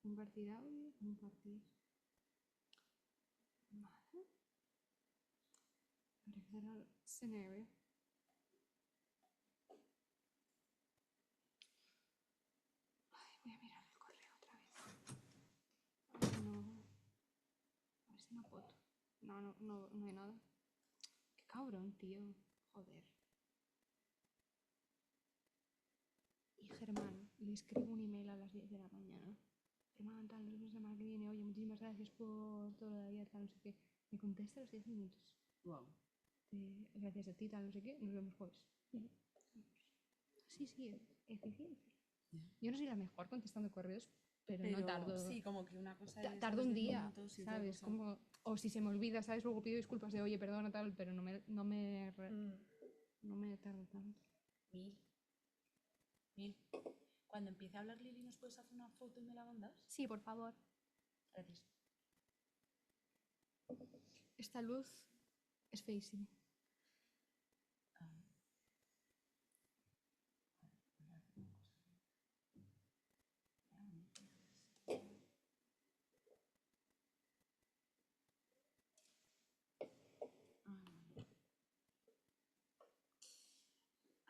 Compartir audio, compartir. Vale. Agregar al escenario. Ay, voy a mirar el correo otra vez. No. A ver si me apoto. No hay nada. Qué cabrón, tío. Joder. Y Germán, le escribo un email a las 10 de la mañana. Germán, tal, nos vemos la semana que viene. Oye, muchísimas gracias por todo de ayer, tal, no sé qué. Me contesta a los 10 minutos. Wow. Gracias a ti, tal, no sé qué. Nos vemos jueves. Sí, eficiencia. Yeah. Yo no soy la mejor contestando correos, pero no tardo. Sí, como que una cosa es. Tardo un día, minutos y ¿sabes? Como, o si se me olvida, ¿sabes? Luego pido disculpas de, oye, perdona, tal, pero no me tardo tanto. Mil. Cuando empiece a hablar Lili, ¿nos puedes hacer una foto y me la mandas? Sí, por favor. Gracias. Esta luz es feísima.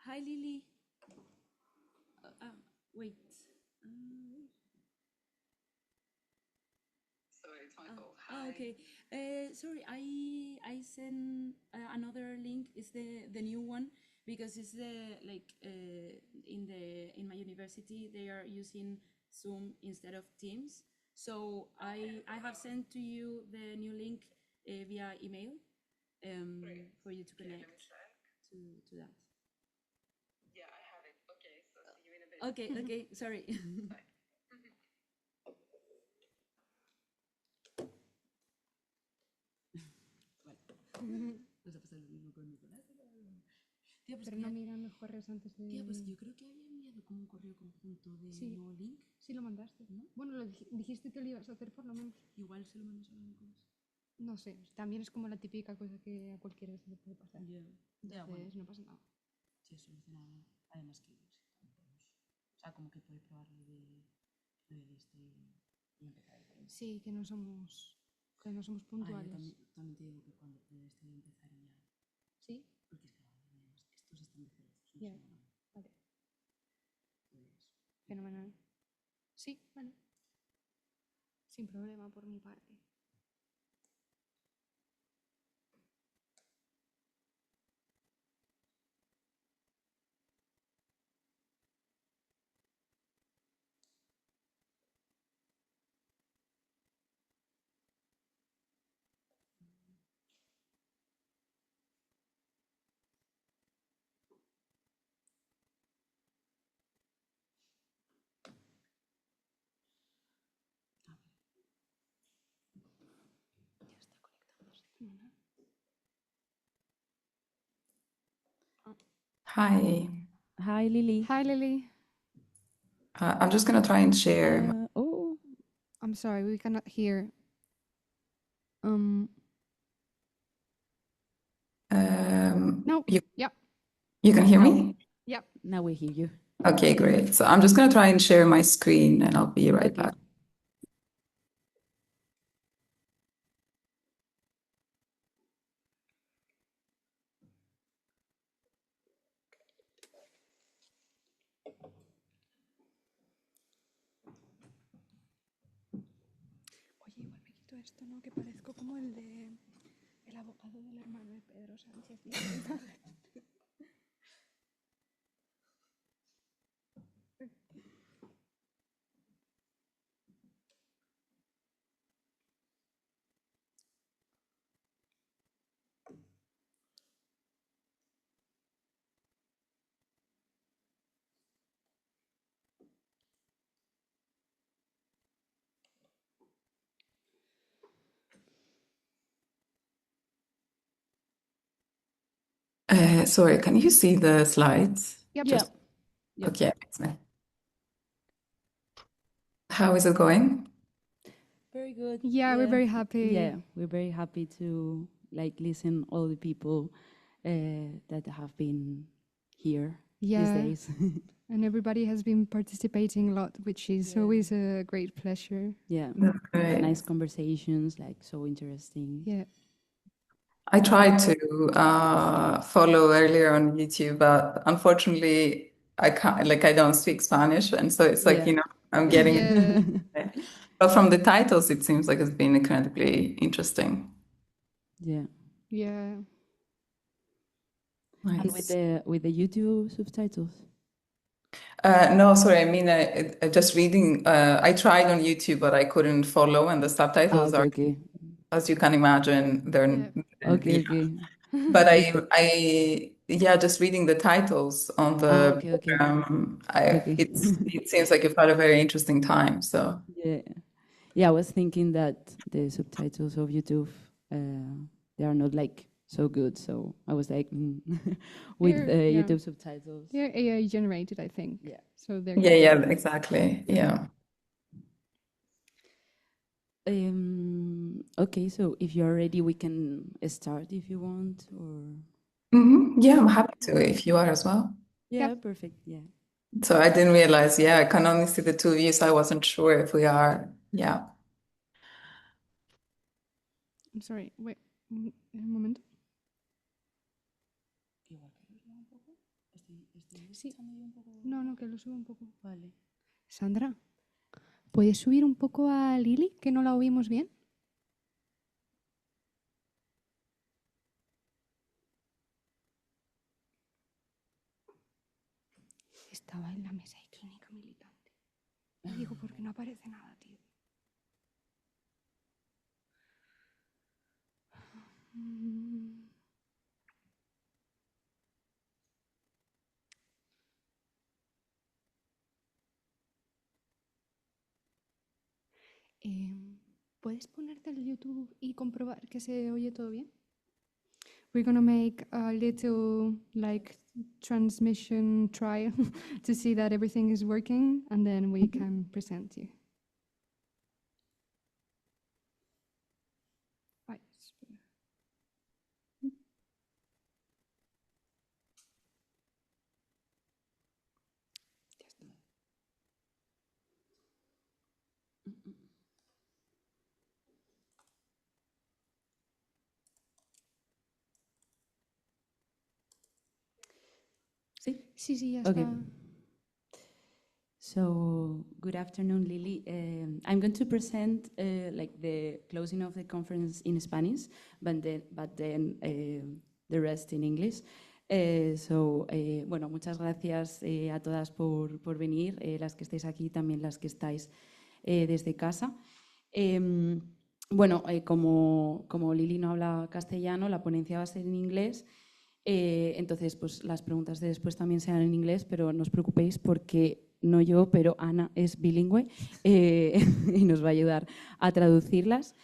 Hi, Lily. Wait. Sorry, it's my fault. Hi. Okay. Sorry, I sent another link. It's the new one because it's the in my university they are using Zoom instead of Teams. So I have sent to you the new link via email for you to connect to that. Yeah, I have it. Okay, so see you in a bit. Okay, sorry. Bye. Nos ha pasado lo mismo con Nicolás. Tía, pues pero no miran los correos antes de... Tía, pues yo creo que había enviado como un correo conjunto de nuevo link. Sí, lo mandaste, ¿no? Bueno, lo dijiste que lo ibas a hacer por lo menos. Igual se lo mandas a Nicolás. No sé, también es como la típica cosa que a cualquiera se le puede pasar. Ya, bueno. No pasa nada. Sí, es solucionable. Además que o sea, como que puedes probarlo de este y empezar ahí por ahí. Sí, que no somos puntuales. Yo también te digo que cuando de este empezaría. ¿Sí? Porque es que además estos están de ceros. Ya, vale. Fenomenal. Sí, vale. Sin problema por mi parte. Hi. Hi, Lily. Hi, Lily. I'm just going to try and share. I'm sorry, we cannot hear. No. You can hear me? Yep. Now we hear you. Okay, great. So I'm just going to try and share my screen and I'll be right back. Oye, igual me quito esto, ¿no? Que parezco como el abogado del hermano de Pedro Sánchez. Sorry, can you see the slides? Yep. Just, Yep. Okay. How is it going? Very good. Yeah, we're very happy. Yeah, we're very happy to listen all the people that have been here these days. And everybody has been participating a lot, which is always a great pleasure. Yeah, That's great. nice conversations, like so interesting. Yeah. I tried to follow earlier on YouTube, but unfortunately, I can't. Like, I don't speak Spanish, and so it's like Yeah. you know, I'm getting. Yeah. But from the titles, it seems like it's been incredibly interesting. Yeah. Yeah. And Nice. with the YouTube subtitles. No, sorry. I mean, just reading. I tried on YouTube, but I couldn't follow, and the subtitles are, Okay. as you can imagine, they're. Yeah. Okay. But yeah, just reading the titles on the Okay. program, Okay. it seems like you've had a very interesting time. So Yeah, I was thinking that the subtitles of YouTube, they are not like so good. So I was like, with Yeah. YouTube subtitles. They're AI generated, I think. Yeah. So they're yeah, exactly. Yeah. Okay, so if you're ready, we can start if you want, or Yeah, I'm happy to if you are as well. yeah, perfect. Yeah. So I didn't realize, yeah, I can only see the two views. I wasn't sure if we are, yeah. I'm sorry. Wait. Un momento. Sí. No, que lo suba un poco. Vale. Sandra, ¿puedes subir un poco a Lily, que no la oímos bien? Estaba en la mesa de clínica militante. Y digo, ¿por qué no aparece nada, tío? ¿Puedes ponerte el YouTube y comprobar que se oye todo bien? We're gonna make a little like transmission trial to see that everything is working, and then we can present you. Ay, espera. Ya está. Sí, ya Okay. está. So good afternoon, Lily. I'm going to present like the closing of the conference in Spanish, but then the rest in English. Bueno, muchas gracias a todas por venir, las que estáis aquí, también las que estáis desde casa. Bueno, como Lili no habla castellano, la ponencia va a ser en inglés. Entonces, pues las preguntas de después también serán en inglés, pero no os preocupéis porque no yo, pero Ana es bilingüe y nos va a ayudar a traducirlas.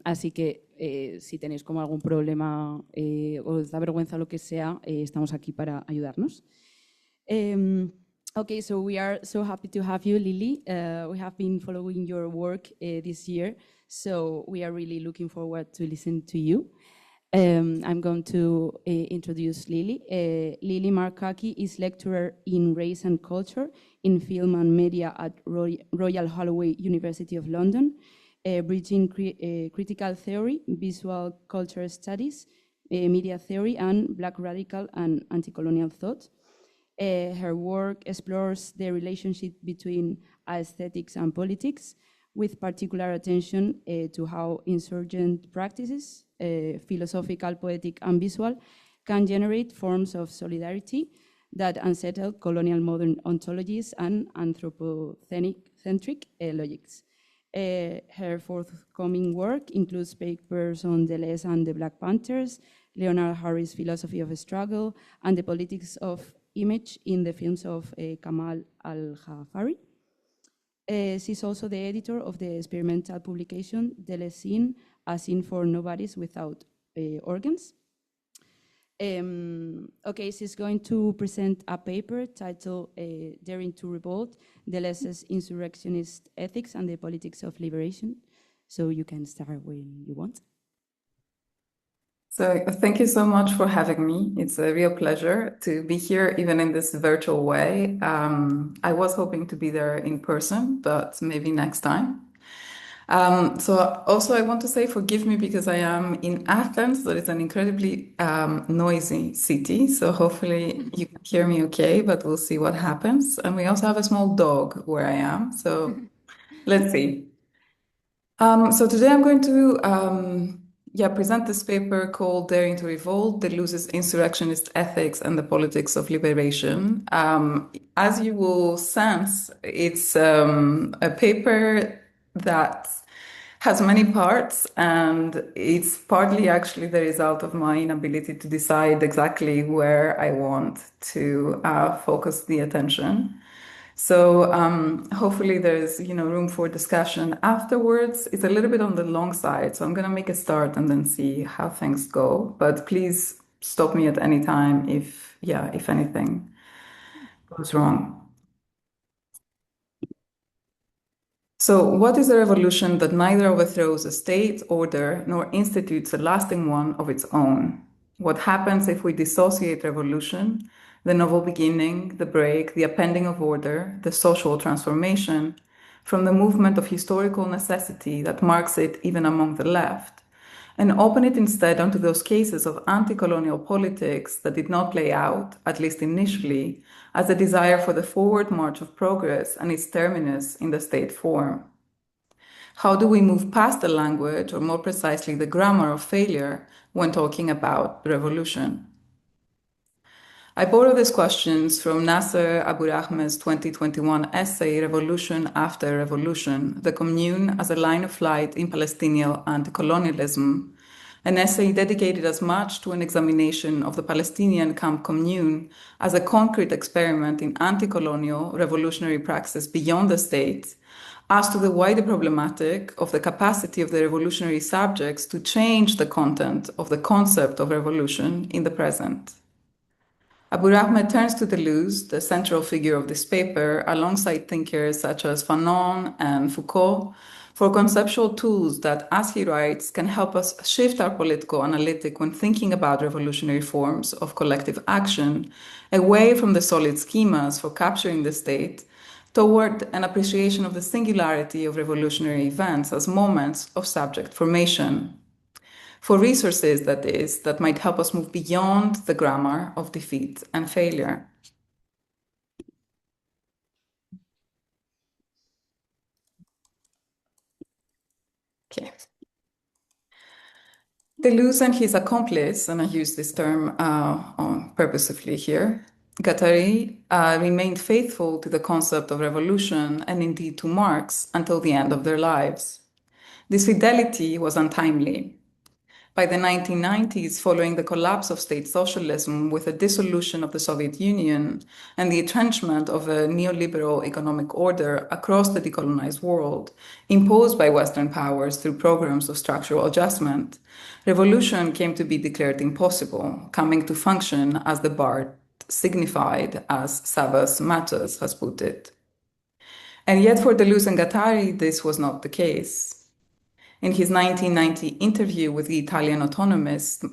Así que si tenéis como algún problema o os da vergüenza o lo que sea, estamos aquí para ayudarnos. Okay, so we are so happy to have you, Lily. We have been following your work this year, so we are really looking forward to listen to you. I'm going to introduce Lily. Lily Markaki is lecturer in race and culture in film and media at Royal Holloway University of London, bridging critical theory, visual culture studies, media theory, and Black radical and anti-colonial thought. Her work explores the relationship between aesthetics and politics, with particular attention to how insurgent practices, philosophical, poetic, and visual, can generate forms of solidarity that unsettle colonial modern ontologies and anthropocentric logics. Her forthcoming work includes papers on Deleuze and the Black Panthers, Leonard Harris' philosophy of struggle, and the politics of image in the films of Kamal al-Jafari. She's also the editor of the experimental publication Deleuze, a scene for nobodies without organs. Okay, she's going to present a paper titled Daring to Revolt, Deleuze's Insurrectionist Ethics and the Politics of Liberation. So you can start when you want. So thank you so much for having me. It's a real pleasure to be here, even in this virtual way. I was hoping to be there in person, but maybe next time. So also I want to say forgive me because I am in Athens. That is an incredibly noisy city. So hopefully you can hear me okay, but we'll see what happens. And we also have a small dog where I am. So let's see. So today I'm going to present this paper called Daring to Revolt, Deleuze's Insurrectionist Ethics and the Politics of Liberation. As you will sense, it's a paper that has many parts, and it's partly actually the result of my inability to decide exactly where I want to focus the attention. So hopefully there's room for discussion afterwards. It's a little bit on the long side, so I'm gonna make a start and then see how things go. But please stop me at any time if anything goes wrong. So, what is a revolution that neither overthrows a state order nor institutes a lasting one of its own? What happens if we dissociate revolution, the novel beginning, the break, the appending of order, the social transformation, from the movement of historical necessity that marks it even among the left, and open it instead onto those cases of anti-colonial politics that did not play out, at least initially, as a desire for the forward march of progress and its terminus in the state form? How do we move past the language, or more precisely the grammar of failure, when talking about revolution? I borrow these questions from Nasser Abu Rahman's 2021 essay, Revolution After Revolution, The Commune as a Line of Flight in Palestinian Anti-Colonialism, an essay dedicated as much to an examination of the Palestinian camp commune as a concrete experiment in anti-colonial revolutionary praxis beyond the state, as to the wider problematic of the capacity of the revolutionary subjects to change the content of the concept of revolution in the present. Abu Rahman turns to Deleuze, the central figure of this paper, alongside thinkers such as Fanon and Foucault, for conceptual tools that, as he writes, can help us shift our political analytic when thinking about revolutionary forms of collective action away from the solid schemas for capturing the state toward an appreciation of the singularity of revolutionary events as moments of subject formation. For resources, that is, that might help us move beyond the grammar of defeat and failure. Okay. Deleuze and his accomplice, and I use this term purposefully here, Guattari, remained faithful to the concept of revolution and indeed to Marx until the end of their lives. This fidelity was untimely. By the 1990s, following the collapse of state socialism with the dissolution of the Soviet Union and the entrenchment of a neoliberal economic order across the decolonized world, imposed by Western powers through programs of structural adjustment, revolution came to be declared impossible, coming to function as the bar signified, as Savas Matos has put it. And yet for Deleuze and Guattari, this was not the case. In his 1990 interview with the Italian autonomist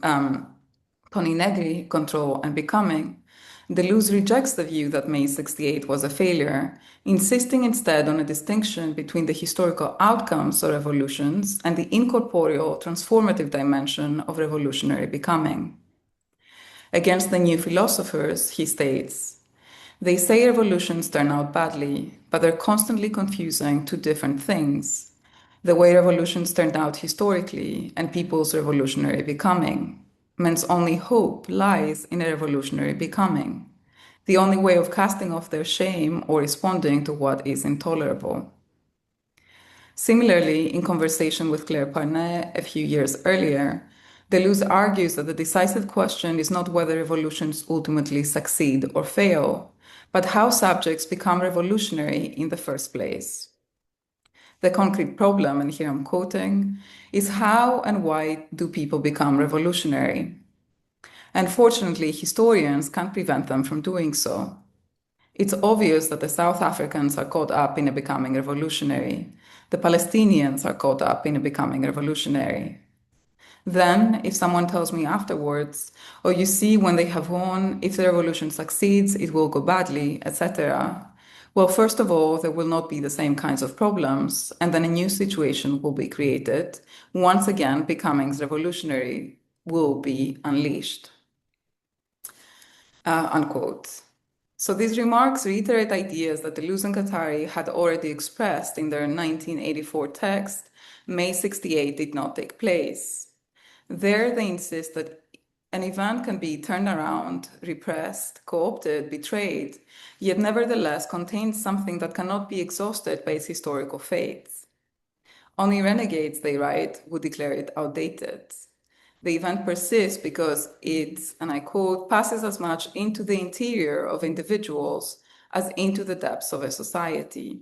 Tony Negri, Control and Becoming, Deleuze rejects the view that May 68 was a failure, insisting instead on a distinction between the historical outcomes of revolutions and the incorporeal transformative dimension of revolutionary becoming. Against the new philosophers, he states, they say revolutions turn out badly, but they're constantly confusing two different things. The way revolutions turned out historically and people's revolutionary becoming. Men's only hope lies in a revolutionary becoming, the only way of casting off their shame or responding to what is intolerable. Similarly, in conversation with Claire Parnet a few years earlier, Deleuze argues that the decisive question is not whether revolutions ultimately succeed or fail, but how subjects become revolutionary in the first place. The concrete problem, and here I'm quoting, is how and why do people become revolutionary? And fortunately, historians can't prevent them from doing so. It's obvious that the South Africans are caught up in a becoming revolutionary. The Palestinians are caught up in a becoming revolutionary. Then, if someone tells me afterwards, oh, you see, when they have won, if the revolution succeeds, it will go badly, etc. Well, first of all, there will not be the same kinds of problems, and then a new situation will be created. Once again, becoming revolutionary will be unleashed. Unquote. So these remarks reiterate ideas that Deleuze and Guattari had already expressed in their 1984 text, May 68 did not take place. There they insist that an event can be turned around, repressed, co-opted, betrayed, yet nevertheless contains something that cannot be exhausted by its historical fates. Only renegades, they write, would declare it outdated. The event persists because it, and I quote, passes as much into the interior of individuals as into the depths of a society.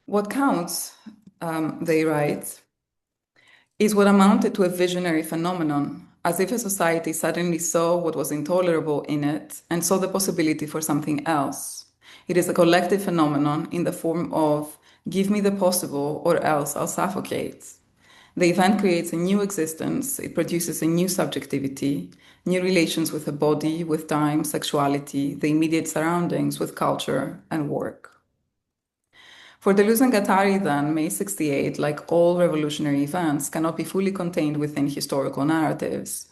What counts, they write, is what amounted to a visionary phenomenon, as if a society suddenly saw what was intolerable in it and saw the possibility for something else. It is a collective phenomenon in the form of give me the possible or else I'll suffocate. The event creates a new existence, it produces a new subjectivity, new relations with the body, with time, sexuality, the immediate surroundings, with culture and work. For Deleuze and Guattari, then, May 68, like all revolutionary events, cannot be fully contained within historical narratives.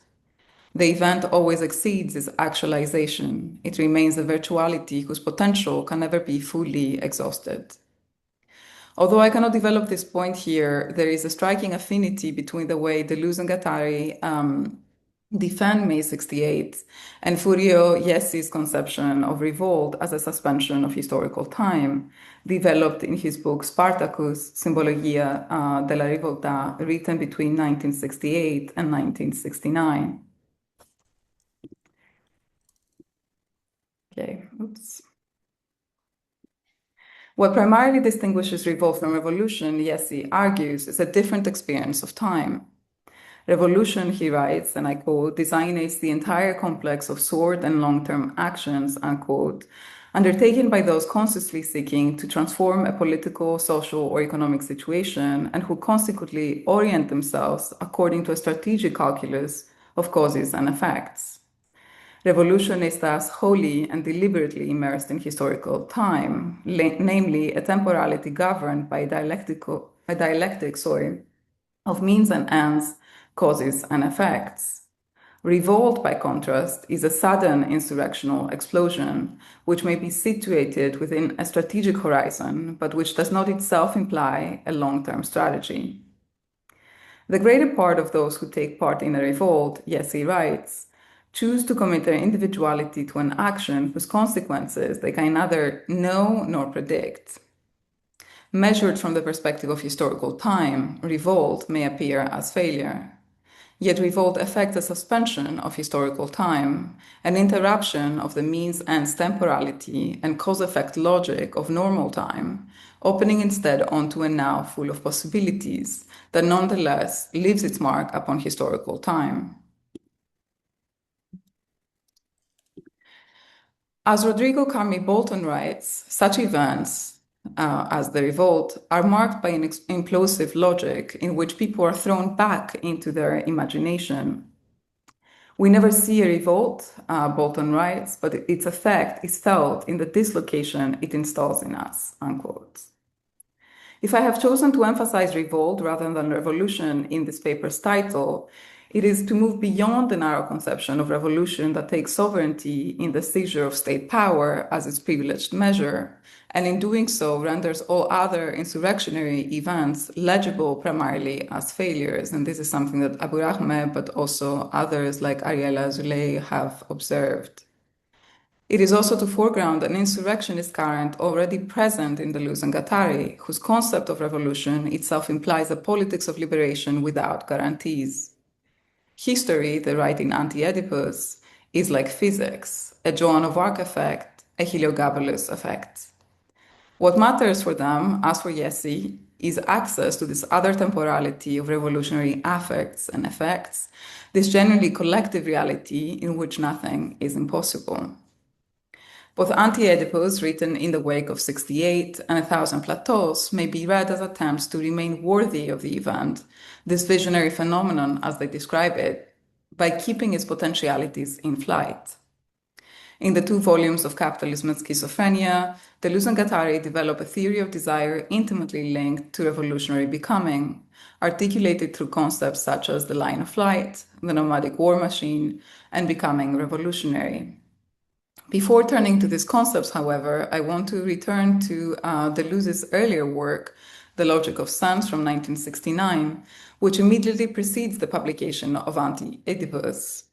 The event always exceeds its actualization. It remains a virtuality whose potential can never be fully exhausted. Although I cannot develop this point here, there is a striking affinity between the way Deleuze and Guattari defend May 68 and Furio Yessi's conception of revolt as a suspension of historical time, developed in his book Spartacus, Simbologia della Rivolta, written between 1968 and 1969. Okay, oops. What primarily distinguishes revolt from revolution, Yessi argues, is a different experience of time. Revolution, he writes, and I quote, designates the entire complex of short and long-term actions, unquote, undertaken by those consciously seeking to transform a political, social, or economic situation, and who consequently orient themselves according to a strategic calculus of causes and effects. Revolution is thus wholly and deliberately immersed in historical time, namely a temporality governed by a dialectic of means and ends, causes and effects. Revolt, by contrast, is a sudden insurrectional explosion, which may be situated within a strategic horizon, but which does not itself imply a long-term strategy. The greater part of those who take part in a revolt, Yessi writes, choose to commit their individuality to an action whose consequences they can neither know nor predict. Measured from the perspective of historical time, revolt may appear as failure. Yet revolt affects a suspension of historical time, an interruption of the means-ends temporality and cause-effect logic of normal time, opening instead onto a now full of possibilities that nonetheless leaves its mark upon historical time. As Rodrigo Carmi Bolton writes, such events, as the revolt, are marked by an implosive logic in which people are thrown back into their imagination. We never see a revolt, Bolton writes, but its effect is felt in the dislocation it installs in us, unquote. If I have chosen to emphasize revolt rather than revolution in this paper's title, it is to move beyond the narrow conception of revolution that takes sovereignty in the seizure of state power as its privileged measure, and in doing so renders all other insurrectionary events legible primarily as failures. And this is something that Abu Rahmeh, but also others like Ariela Zuley have observed. It is also to foreground an insurrectionist current already present in Deleuze and Guattari, whose concept of revolution itself implies a politics of liberation without guarantees. History, they write in Anti-Oedipus, is like physics, a Joan of Arc effect, a Heliogabalus effect. What matters for them, as for Yessi, is access to this other temporality of revolutionary affects and effects, this generally collective reality in which nothing is impossible. Both Anti-Oedipus, written in the wake of 68, and 1,000 Plateaus may be read as attempts to remain worthy of the event, this visionary phenomenon as they describe it, by keeping its potentialities in flight. In the 2 volumes of Capitalism and Schizophrenia, Deleuze and Guattari develop a theory of desire intimately linked to revolutionary becoming, articulated through concepts such as the line of flight, the nomadic war machine, and becoming revolutionary. Before turning to these concepts, however, I want to return to Deleuze's earlier work, The Logic of Sense from 1969, which immediately precedes the publication of Anti-Oedipus.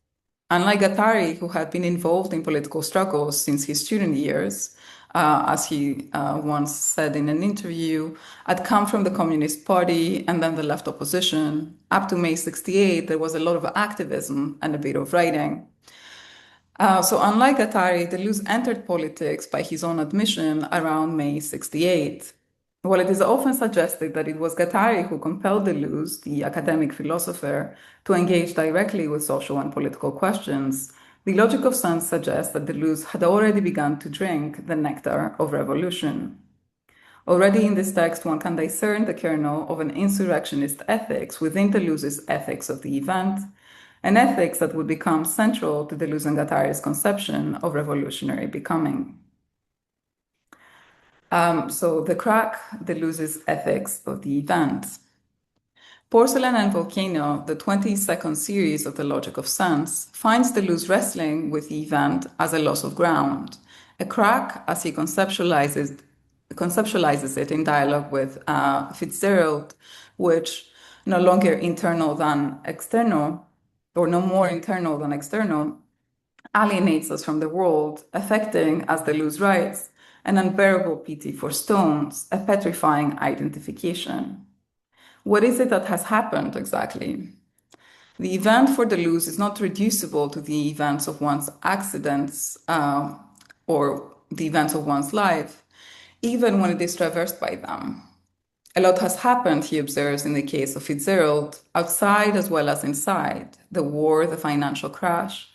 Unlike Guattari, who had been involved in political struggles since his student years, as he once said in an interview, had come from the Communist Party and then the left opposition. Up to May 68, there was a lot of activism and a bit of writing. So unlike Guattari, Deleuze entered politics by his own admission around May 68. While it is often suggested that it was Guattari who compelled Deleuze, the academic philosopher, to engage directly with social and political questions, the logic of sense suggests that Deleuze had already begun to drink the nectar of revolution. Already in this text, one can discern the kernel of an insurrectionist ethics within Deleuze's ethics of the event, an ethics that would become central to Deleuze and Guattari's conception of revolutionary becoming. So the crack, Deleuze's ethics of the event. Porcelain and Volcano, the 22nd series of The Logic of Sense, finds Deleuze wrestling with the event as a loss of ground, a crack as he conceptualizes it in dialogue with Fitzgerald, which no longer internal than external, or no more internal than external, alienates us from the world, affecting, as Deleuze writes, an unbearable pity for stones, a petrifying identification. What is it that has happened exactly? The event for Deleuze is not reducible to the events of one's accidents or the events of one's life, even when it is traversed by them. A lot has happened, he observes in the case of Fitzgerald, outside as well as inside, the war, the financial crash,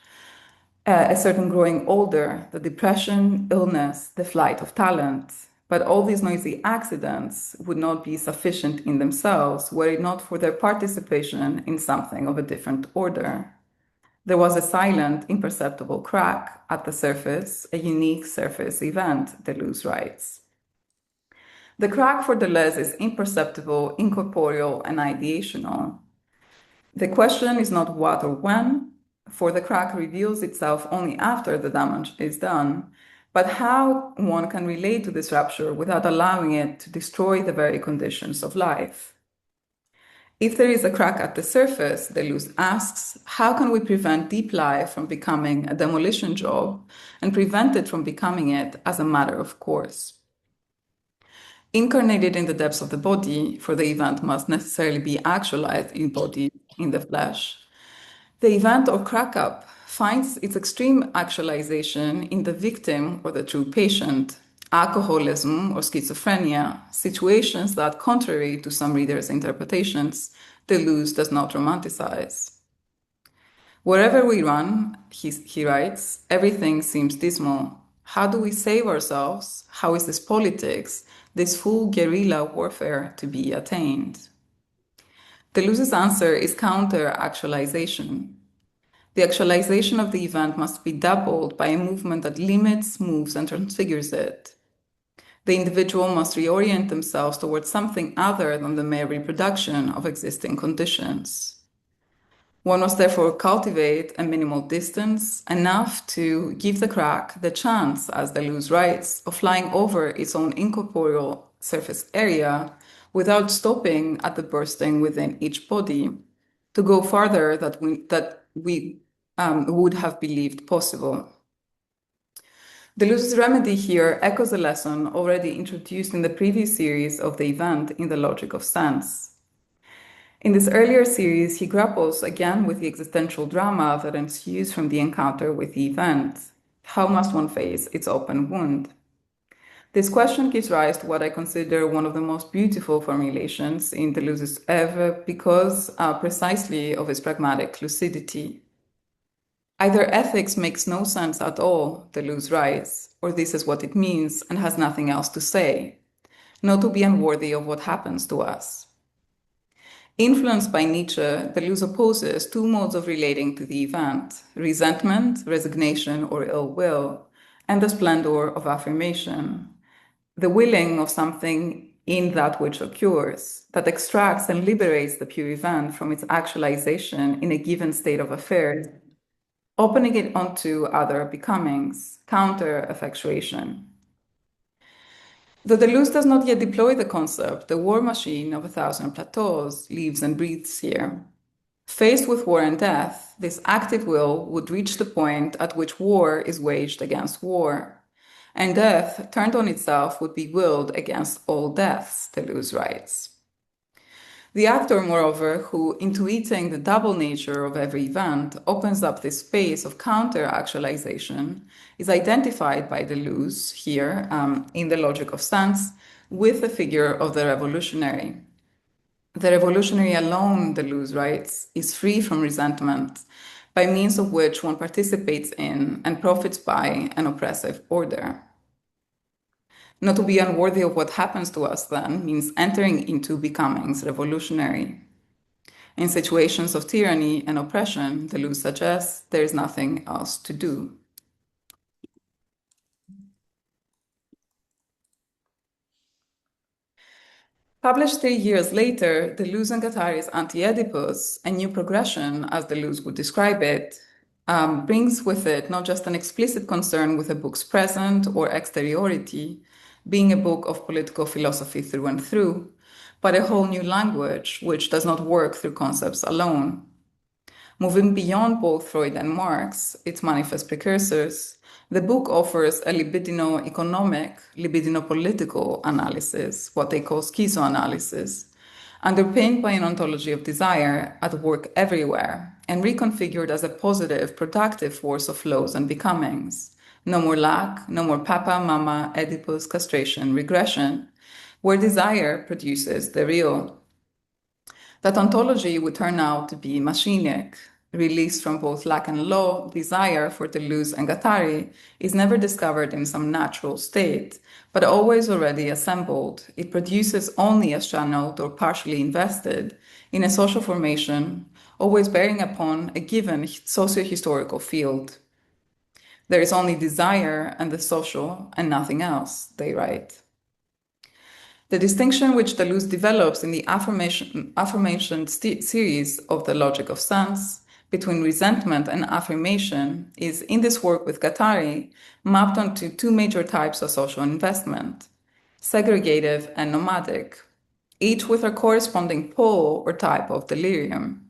a certain growing older, the depression, illness, the flight of talent. But all these noisy accidents would not be sufficient in themselves were it not for their participation in something of a different order. There was a silent, imperceptible crack at the surface, a unique surface event, Deleuze writes. The crack for Deleuze is imperceptible, incorporeal, and ideational. The question is not what or when, for the crack reveals itself only after the damage is done, but how one can relate to this rupture without allowing it to destroy the very conditions of life. If there is a crack at the surface, Deleuze asks, how can we prevent deep life from becoming a demolition job and prevent it from becoming it as a matter of course? Incarnated in the depths of the body, for the event must necessarily be actualized in body, in the flesh, the event or crack up finds its extreme actualization in the victim or the true patient, alcoholism or schizophrenia, situations that, contrary to some readers' interpretations, Deleuze does not romanticize. Wherever we run, he writes, everything seems dismal. How do we save ourselves? How is this politics, this full guerrilla warfare to be attained? Deleuze's answer is counter-actualization. The actualization of the event must be doubled by a movement that limits, moves, and transfigures it. The individual must reorient themselves towards something other than the mere reproduction of existing conditions. One must therefore cultivate a minimal distance, enough to give the crack the chance, as Deleuze writes, of flying over its own incorporeal surface area without stopping at the bursting within each body, to go farther that we would have believed possible. Deleuze's remedy here echoes a lesson already introduced in the previous series of the event in The Logic of Sense. In this earlier series, he grapples again with the existential drama that ensues from the encounter with the event. How must one face its open wound? This question gives rise to what I consider one of the most beautiful formulations in Deleuze's oeuvre because precisely of its pragmatic lucidity. Either ethics makes no sense at all, Deleuze writes, or this is what it means and has nothing else to say, not to be unworthy of what happens to us. Influenced by Nietzsche, Deleuze opposes two modes of relating to the event: resentment, resignation, or ill will, and the splendor of affirmation, the willing of something in that which occurs, that extracts and liberates the pure event from its actualization in a given state of affairs, opening it onto other becomings, counter-effectuation. Though Deleuze does not yet deploy the concept, the war machine of 1,000 plateaus lives and breathes here. Faced with war and death, this active will would reach the point at which war is waged against war, and death, turned on itself, would be willed against all deaths, Deleuze writes. The actor, moreover, who, intuiting the double nature of every event, opens up this space of counter-actualization, is identified by Deleuze here, in the logic of sense, with the figure of the revolutionary. The revolutionary alone, Deleuze writes, is free from resentment, by means of which one participates in and profits by an oppressive order. Not to be unworthy of what happens to us, then, means entering into becomings revolutionary. In situations of tyranny and oppression, Deleuze suggests there is nothing else to do. Published 3 years later, Deleuze and Guattari's Anti-Oedipus, a new progression, as Deleuze would describe it, brings with it not just an explicit concern with a book's present or exteriority, being a book of political philosophy through and through, but a whole new language which does not work through concepts alone. Moving beyond both Freud and Marx, its manifest precursors, the book offers a libidino-economic, libidino-political analysis, what they call schizoanalysis, underpinned by an ontology of desire at work everywhere and reconfigured as a positive, productive force of flows and becomings. No more lack, no more papa, mama, Oedipus, castration, regression, where desire produces the real. That ontology would turn out to be machinic. Released from both lack and law, desire for Deleuze and Guattari is never discovered in some natural state, but always already assembled. It produces only as channeled or partially invested in a social formation, always bearing upon a given socio-historical field. There is only desire and the social and nothing else, they write. The distinction which Deleuze develops in the aforementioned series of the logic of sense between resentment and affirmation is, in this work with Guattari, mapped onto two major types of social investment, segregative and nomadic, each with a corresponding pole or type of delirium.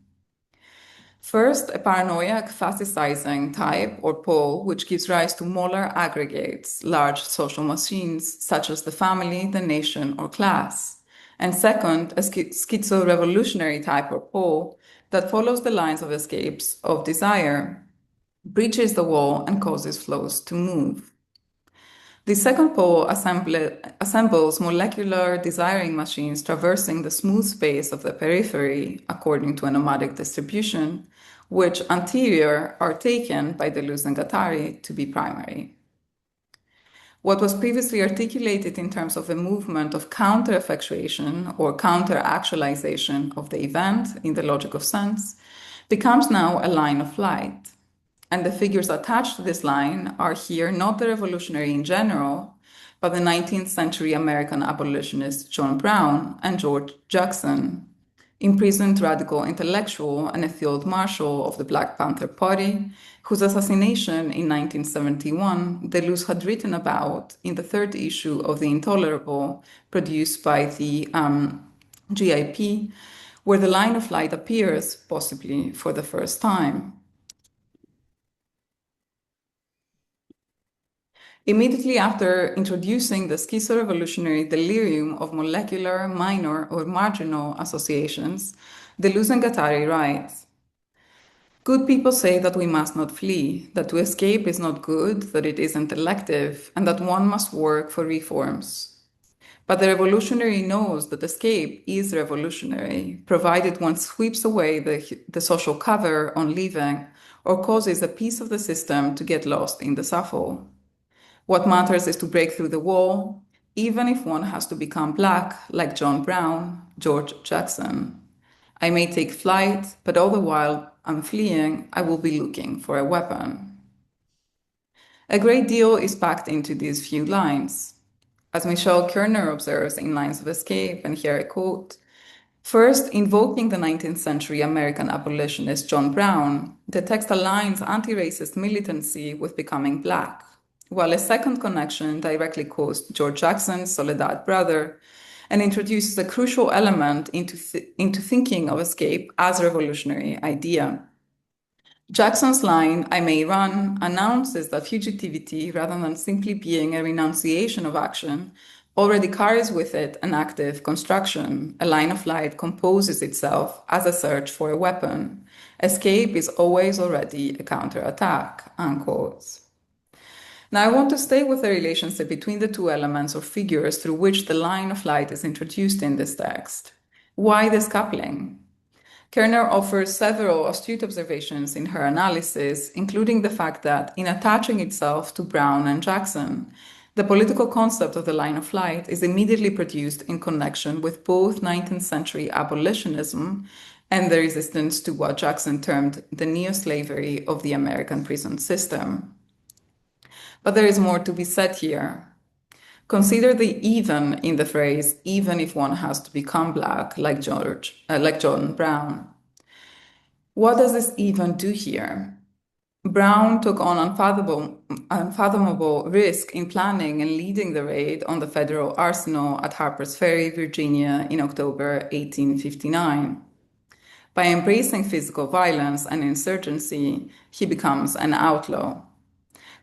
First, a paranoiac fascicizing type or pole, which gives rise to molar aggregates, large social machines such as the family, the nation, or class. And second, a schizo-revolutionary type or pole that follows the lines of escapes of desire, breaches the wall, and causes flows to move. The second pole assembles molecular desiring machines traversing the smooth space of the periphery according to a nomadic distribution, which anterior are taken by Deleuze and Guattari to be primary. What was previously articulated in terms of a movement of counter-effectuation or counter-actualization of the event in the logic of sense becomes now a line of light. And the figures attached to this line are here not the revolutionary in general, but the 19th century American abolitionists John Brown and George Jackson, imprisoned radical intellectual and a field marshal of the Black Panther Party, whose assassination in 1971 Deleuze had written about in the third issue of The Intolerable, produced by the GIP, where the line of light appears, possibly for the first time. Immediately after introducing the schizo-revolutionary delirium of molecular, minor, or marginal associations, Deleuze and Guattari writes, "Good people say that we must not flee, that to escape is not good, that it isn't elective, and that one must work for reforms. But the revolutionary knows that escape is revolutionary, provided one sweeps away the social cover on leaving or causes a piece of the system to get lost in the shuffle. What matters is to break through the wall, even if one has to become black, like John Brown, George Jackson. I may take flight, but all the while I'm fleeing, I will be looking for a weapon. A great deal is packed into these few lines. As Michel Kerner observes in Lines of Escape, and here I quote, first, invoking the 19th century American abolitionist John Brown, the text aligns anti-racist militancy with becoming black, while a second connection directly quotes George Jackson's Soledad brother and introduces a crucial element into thinking of escape as a revolutionary idea. Jackson's line, I may run, announces that fugitivity, rather than simply being a renunciation of action, already carries with it an active construction. A line of flight composes itself as a search for a weapon. Escape is always already a counterattack, unquote. Now I want to stay with the relationship between the two elements or figures through which the line of flight is introduced in this text. Why this coupling? Kerner offers several astute observations in her analysis, including the fact that, in attaching itself to Brown and Jackson, the political concept of the line of flight is immediately produced in connection with both 19th century abolitionism and the resistance to what Jackson termed the neo-slavery of the American prison system. But there is more to be said here. Consider the even in the phrase, even if one has to become black, like John Brown. What does this even do here? Brown took on unfathomable risk in planning and leading the raid on the federal arsenal at Harper's Ferry, Virginia, in October 1859. By embracing physical violence and insurgency, he becomes an outlaw.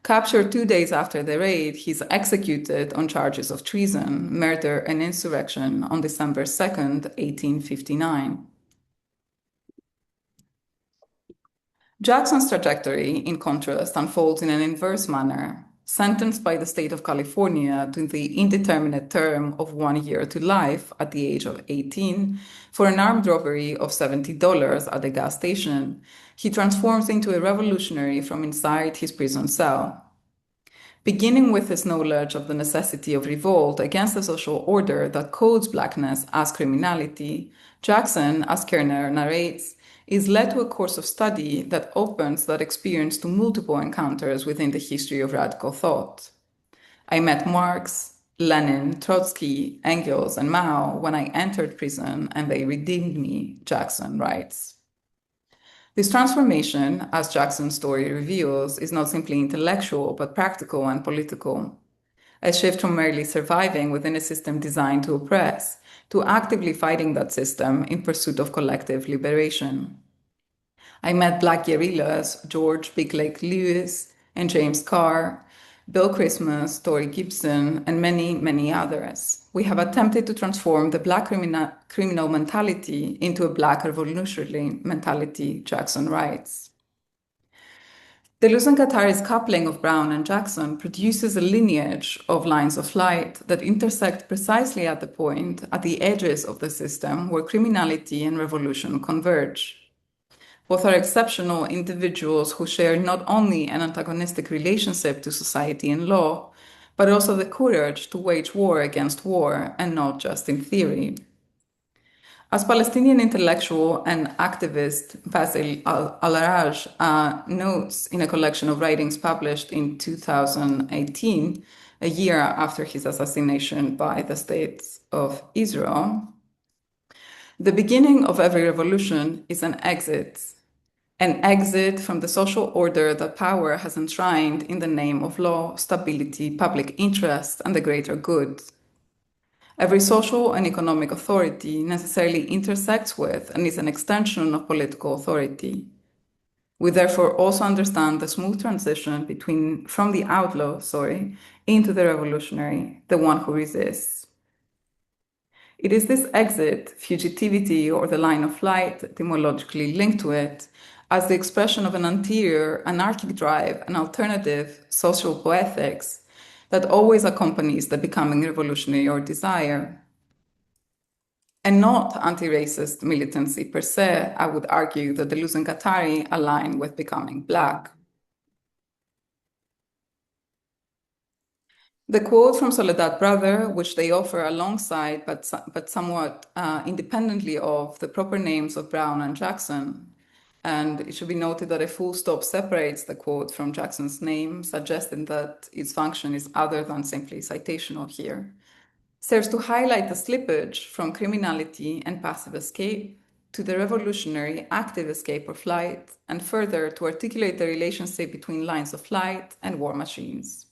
Captured 2 days after the raid, he's executed on charges of treason, murder, and insurrection on December 2nd, 1859. Jackson's trajectory, in contrast, unfolds in an inverse manner. Sentenced by the state of California to the indeterminate term of 1 year to life at the age of 18 for an armed robbery of $70 at a gas station, he transforms into a revolutionary from inside his prison cell. Beginning with his knowledge of the necessity of revolt against the social order that codes blackness as criminality, Jackson, as Kerner narrates, is led to a course of study that opens that experience to multiple encounters within the history of radical thought. I met Marx, Lenin, Trotsky, Engels, and Mao when I entered prison, and they redeemed me, Jackson writes. This transformation, as Jackson's story reveals, is not simply intellectual, but practical and political. A shift from merely surviving within a system designed to oppress, to actively fighting that system in pursuit of collective liberation. I met Black guerrillas, George Big Lake Lewis and James Carr, Bill Christmas, Tori Gibson, and many, many others. We have attempted to transform the Black criminal mentality into a Black revolutionary mentality, Jackson writes. Deleuze and Guattari's coupling of Brown and Jackson produces a lineage of lines of flight that intersect precisely at the point, at the edges of the system, where criminality and revolution converge. Both are exceptional individuals who share not only an antagonistic relationship to society and law, but also the courage to wage war against war, and not just in theory. As Palestinian intellectual and activist Basil al-Araj notes in a collection of writings published in 2018, a year after his assassination by the State of Israel, the beginning of every revolution is an exit from the social order that power has enshrined in the name of law, stability, public interest, and the greater good. Every social and economic authority necessarily intersects with and is an extension of political authority. We therefore also understand the smooth transition from the outlaw, into the revolutionary, the one who resists. It is this exit, fugitivity, or the line of flight, etymologically linked to it, as the expression of an anterior, anarchic drive, an alternative social poetics, that always accompanies the becoming revolutionary or desire. And not anti-racist militancy per se, I would argue that deleuze and Guattari align with becoming Black. The quote from Soledad Brother, which they offer alongside but somewhat independently of the proper names of Brown and Jackson, and it should be noted that a full stop separates the quote from Jackson's name, suggesting that its function is other than simply citational here, serves to highlight the slippage from criminality and passive escape to the revolutionary active escape or flight, and further to articulate the relationship between lines of flight and war machines.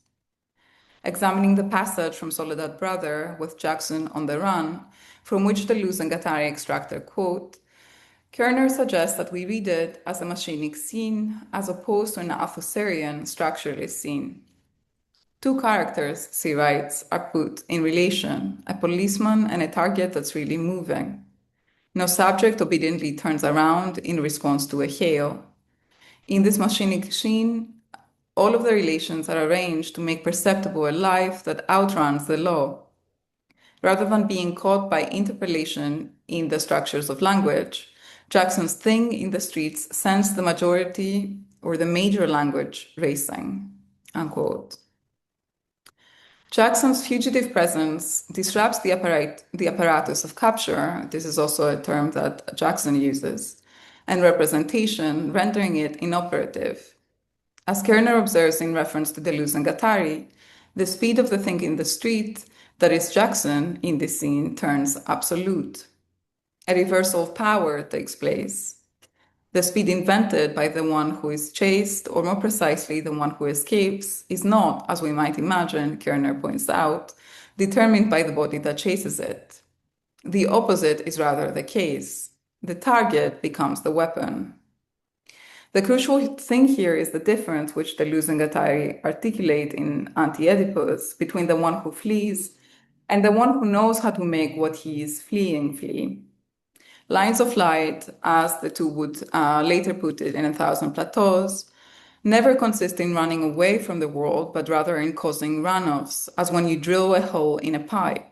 Examining the passage from Soledad Brother with Jackson on the run, from which deleuze and Guattari extract their quote, Kerner suggests that we read it as a machinic scene as opposed to an Althusserian structuralist scene. Two characters, she writes, are put in relation, a policeman and a target that's really moving. No subject obediently turns around in response to a hail. In this machinic scene, all of the relations are arranged to make perceptible a life that outruns the law. Rather than being caught by interpellation in the structures of language, Jackson's thing in the streets sends the majority or the major language racing, unquote. Jackson's fugitive presence disrupts the apparatus of capture, this is also a term that Jackson uses, and representation, rendering it inoperative. As Kerner observes in reference to deleuze and Guattari, the speed of the thing in the street, that is Jackson in this scene, turns absolute. A reversal of power takes place. The speed invented by the one who is chased, or more precisely, the one who escapes, is not, as we might imagine, Kerner points out, determined by the body that chases it. The opposite is rather the case. The target becomes the weapon. The crucial thing here is the difference which deleuze and Guattari articulate in Anti-Oedipus between the one who flees and the one who knows how to make what he is fleeing flee. Lines of flight, as the two would later put it in 1,000 Plateaus, never consist in running away from the world, but rather in causing runoffs, as when you drill a hole in a pipe.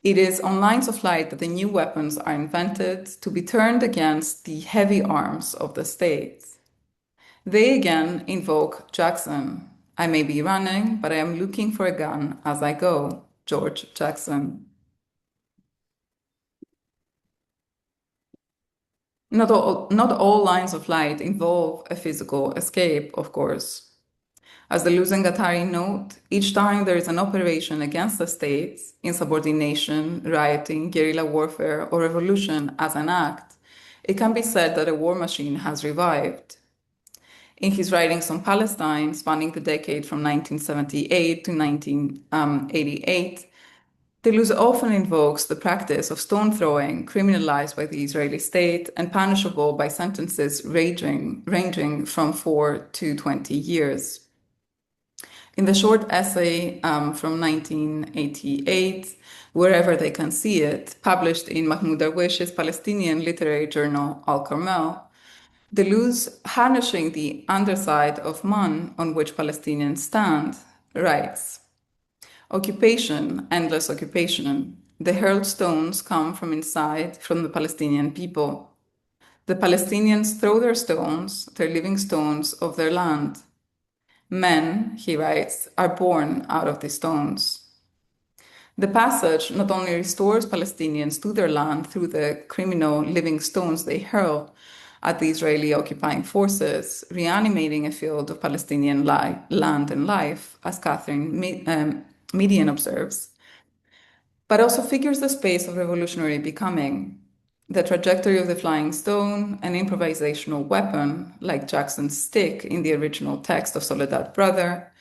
It is on lines of flight that the new weapons are invented to be turned against the heavy arms of the state. They again invoke Jackson. I may be running, but I am looking for a gun as I go. George Jackson. Not all lines of flight involve a physical escape, of course. As deleuze and Guattari note, each time there is an operation against the state, insubordination, rioting, guerrilla warfare, or revolution as an act, it can be said that a war machine has revived. In his writings on Palestine, spanning the decade from 1978 to 1988, deleuze often invokes the practice of stone throwing, criminalized by the Israeli state and punishable by sentences ranging from 4 to 20 years. In the short essay from 1988, Wherever They Can See It, published in Mahmoud Darwish's Palestinian literary journal Al-Carmel, deleuze, harnessing the underside of man on which Palestinians stand, writes, occupation, endless occupation. The hurled stones come from inside, from the Palestinian people. The Palestinians throw their stones, their living stones, of their land. Men, he writes, are born out of these stones. The passage not only restores Palestinians to their land through the criminal living stones they hurl at the Israeli occupying forces, reanimating a field of Palestinian land and life, as Catherine Median observes, but also figures the space of revolutionary becoming. The trajectory of the flying stone, an improvisational weapon, like Jackson's stick in the original text of Soledad Brother,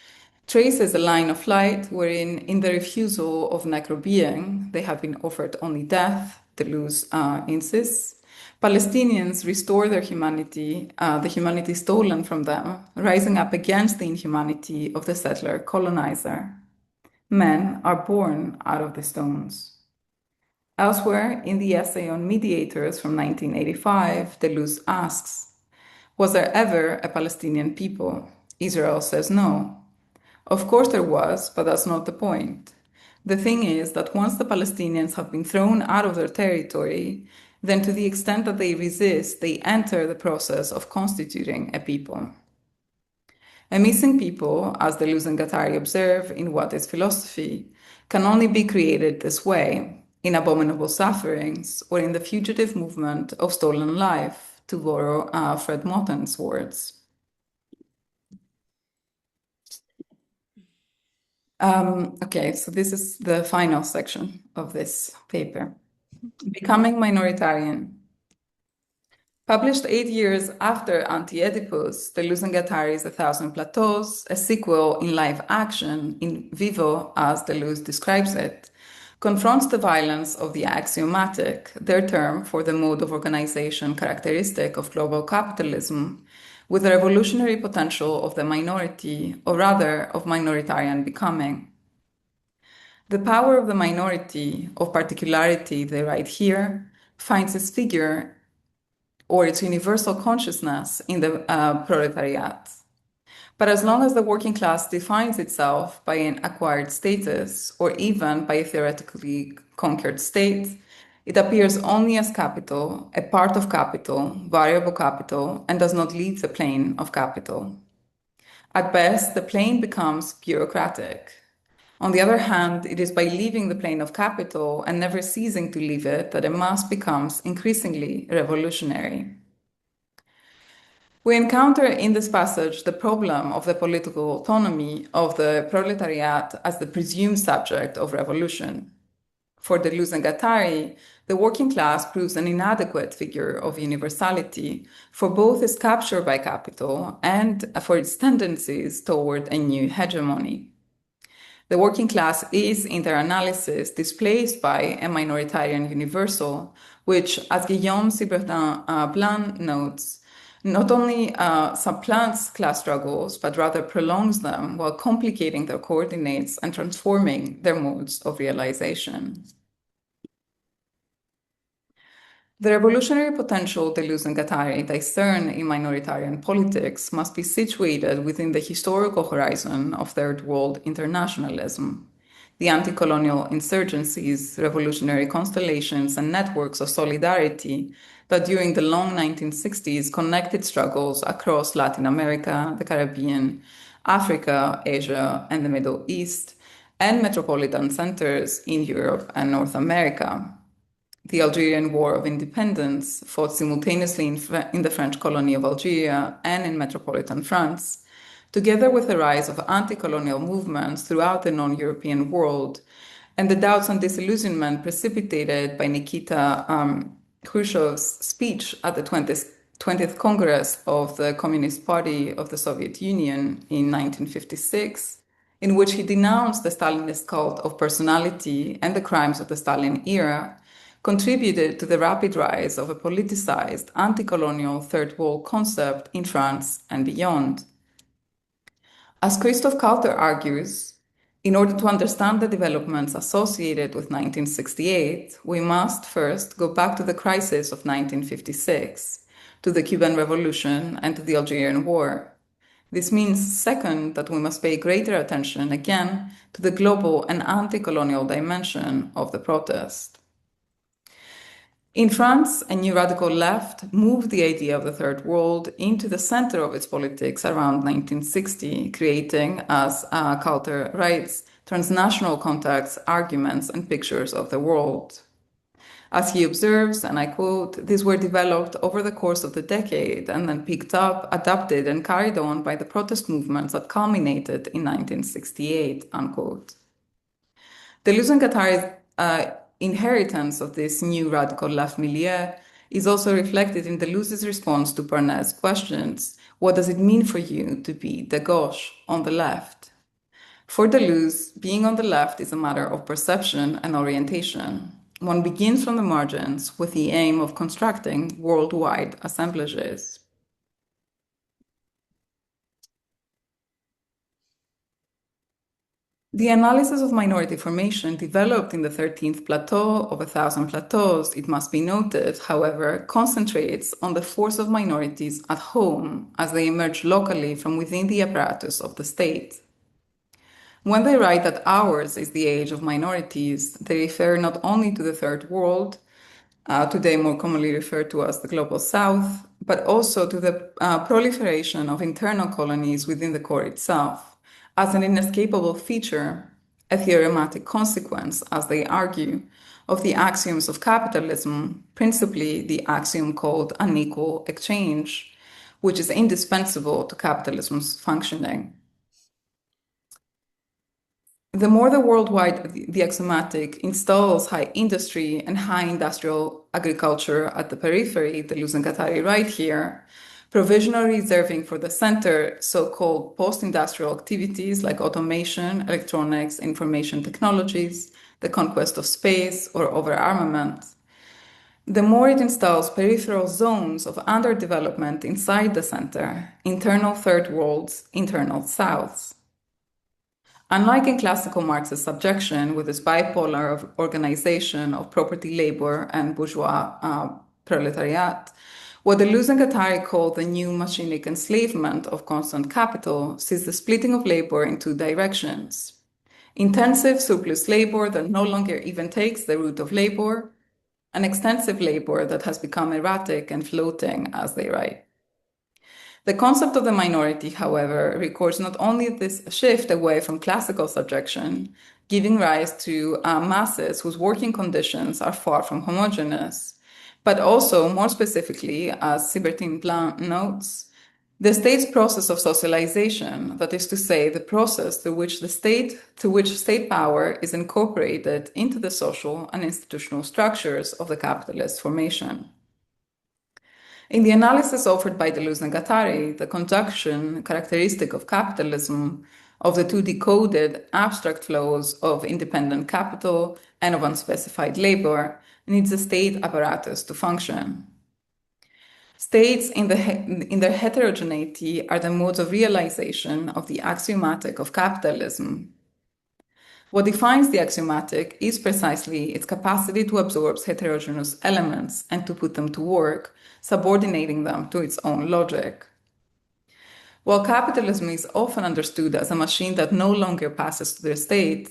traces a line of flight wherein, in the refusal of necrobeing, they have been offered only death, deleuze insists, Palestinians restore their humanity, the humanity stolen from them, rising up against the inhumanity of the settler colonizer. Men are born out of the stones. Elsewhere, in the essay on mediators from 1985, deleuze asks, was there ever a Palestinian people? Israel says no. Of course there was, but that's not the point. The thing is that once the Palestinians have been thrown out of their territory, then to the extent that they resist, they enter the process of constituting a people. A missing people, as Deleuze and Guattari observe in What is Philosophy, can only be created this way, in abominable sufferings, or in the fugitive movement of stolen life, to borrow Fred Motten's words. Okay, so this is the final section of this paper. Becoming Minoritarian. Published 8 years after Anti-Oedipus, Deleuze and Guattari's A Thousand Plateaus, a sequel in live action, in vivo as Deleuze describes it, confronts the violence of the axiomatic, their term for the mode of organization characteristic of global capitalism, with the revolutionary potential of the minority, or rather of minoritarian becoming. The power of the minority, of particularity, they write here, finds its figure or its universal consciousness in the proletariat. But as long as the working class defines itself by an acquired status, or even by a theoretically conquered state, it appears only as capital, a part of capital, variable capital, and does not leave the plane of capital. At best, the plane becomes bureaucratic. On the other hand, it is by leaving the plane of capital and never ceasing to leave it that a mass becomes increasingly revolutionary. We encounter in this passage the problem of the political autonomy of the proletariat as the presumed subject of revolution. For Deleuze and Guattari, the working class proves an inadequate figure of universality for both its capture by capital and for its tendencies toward a new hegemony. The working class is, in their analysis, displaced by a minoritarian universal, which, as Guillaume Sibertin-Blanc notes, not only supplants class struggles, but rather prolongs them while complicating their coordinates and transforming their modes of realization. The revolutionary potential Deleuze and Guattari discern in minoritarian politics must be situated within the historical horizon of Third World internationalism. The anti-colonial insurgencies, revolutionary constellations, and networks of solidarity that during the long 1960s connected struggles across Latin America, the Caribbean, Africa, Asia, and the Middle East, and metropolitan centers in Europe and North America. The Algerian War of Independence, fought simultaneously in the French colony of Algeria and in metropolitan France, together with the rise of anti-colonial movements throughout the non-European world, and the doubts and disillusionment precipitated by Nikita Khrushchev's speech at the 20th Congress of the Communist Party of the Soviet Union in 1956, in which he denounced the Stalinist cult of personality and the crimes of the Stalin era, contributed to the rapid rise of a politicized anti-colonial third world concept in France and beyond. As Christoph Kauter argues, in order to understand the developments associated with 1968, we must first go back to the crisis of 1956, to the Cuban Revolution and to the Algerian War. This means, second, that we must pay greater attention again to the global and anti-colonial dimension of the protest. In France, a new radical left moved the idea of the Third World into the center of its politics around 1960, creating, as Kauter writes, transnational contacts, arguments, and pictures of the world. As he observes, and I quote, "These were developed over the course of the decade and then picked up, adapted, and carried on by the protest movements that culminated in 1968, unquote. Deleuze and Guattari's inheritance of this new radical left milieu is also reflected in Deleuze's response to Barnett's questions. What does it mean for you to be de gauche, on the left? For Deleuze, being on the left is a matter of perception and orientation. One begins from the margins with the aim of constructing worldwide assemblages. The analysis of minority formation developed in the 13th plateau of 1,000 plateaus, it must be noted, however, concentrates on the force of minorities at home as they emerge locally from within the apparatus of the state. When they write that ours is the age of minorities, they refer not only to the Third World, today more commonly referred to as the Global South, but also to the proliferation of internal colonies within the core itself, as an inescapable feature, a theorematic consequence, as they argue, of the axioms of capitalism, principally the axiom called unequal exchange, which is indispensable to capitalism's functioning. The more the worldwide the axiomatic installs high industry and high industrial agriculture at the periphery, deleuze and Guattari right here, provisionally reserving for the center so-called post-industrial activities like automation, electronics, information technologies, the conquest of space, or overarmament, the more it installs peripheral zones of underdevelopment inside the center, internal third worlds, internal souths. Unlike in classical Marxist subjection, with its bipolar organization of property labor and bourgeois proletariat, what Deleuze and Guattari call the new machinic enslavement of constant capital sees the splitting of labor in two directions. Intensive surplus labor that no longer even takes the root of labor, and extensive labor that has become erratic and floating, as they write. The concept of the minority, however, records not only this shift away from classical subjection, giving rise to masses whose working conditions are far from homogeneous, but also, more specifically, as Sibertin Blanc notes, the state's process of socialization, that is to say, the process through which state power is incorporated into the social and institutional structures of the capitalist formation. In the analysis offered by Deleuze and Guattari, the conjunction characteristic of capitalism of the two decoded abstract flows of independent capital and of unspecified labor needs a state apparatus to function. States in their heterogeneity are the modes of realization of the axiomatic of capitalism. What defines the axiomatic is precisely its capacity to absorb heterogeneous elements and to put them to work, subordinating them to its own logic. While capitalism is often understood as a machine that no longer passes to the state,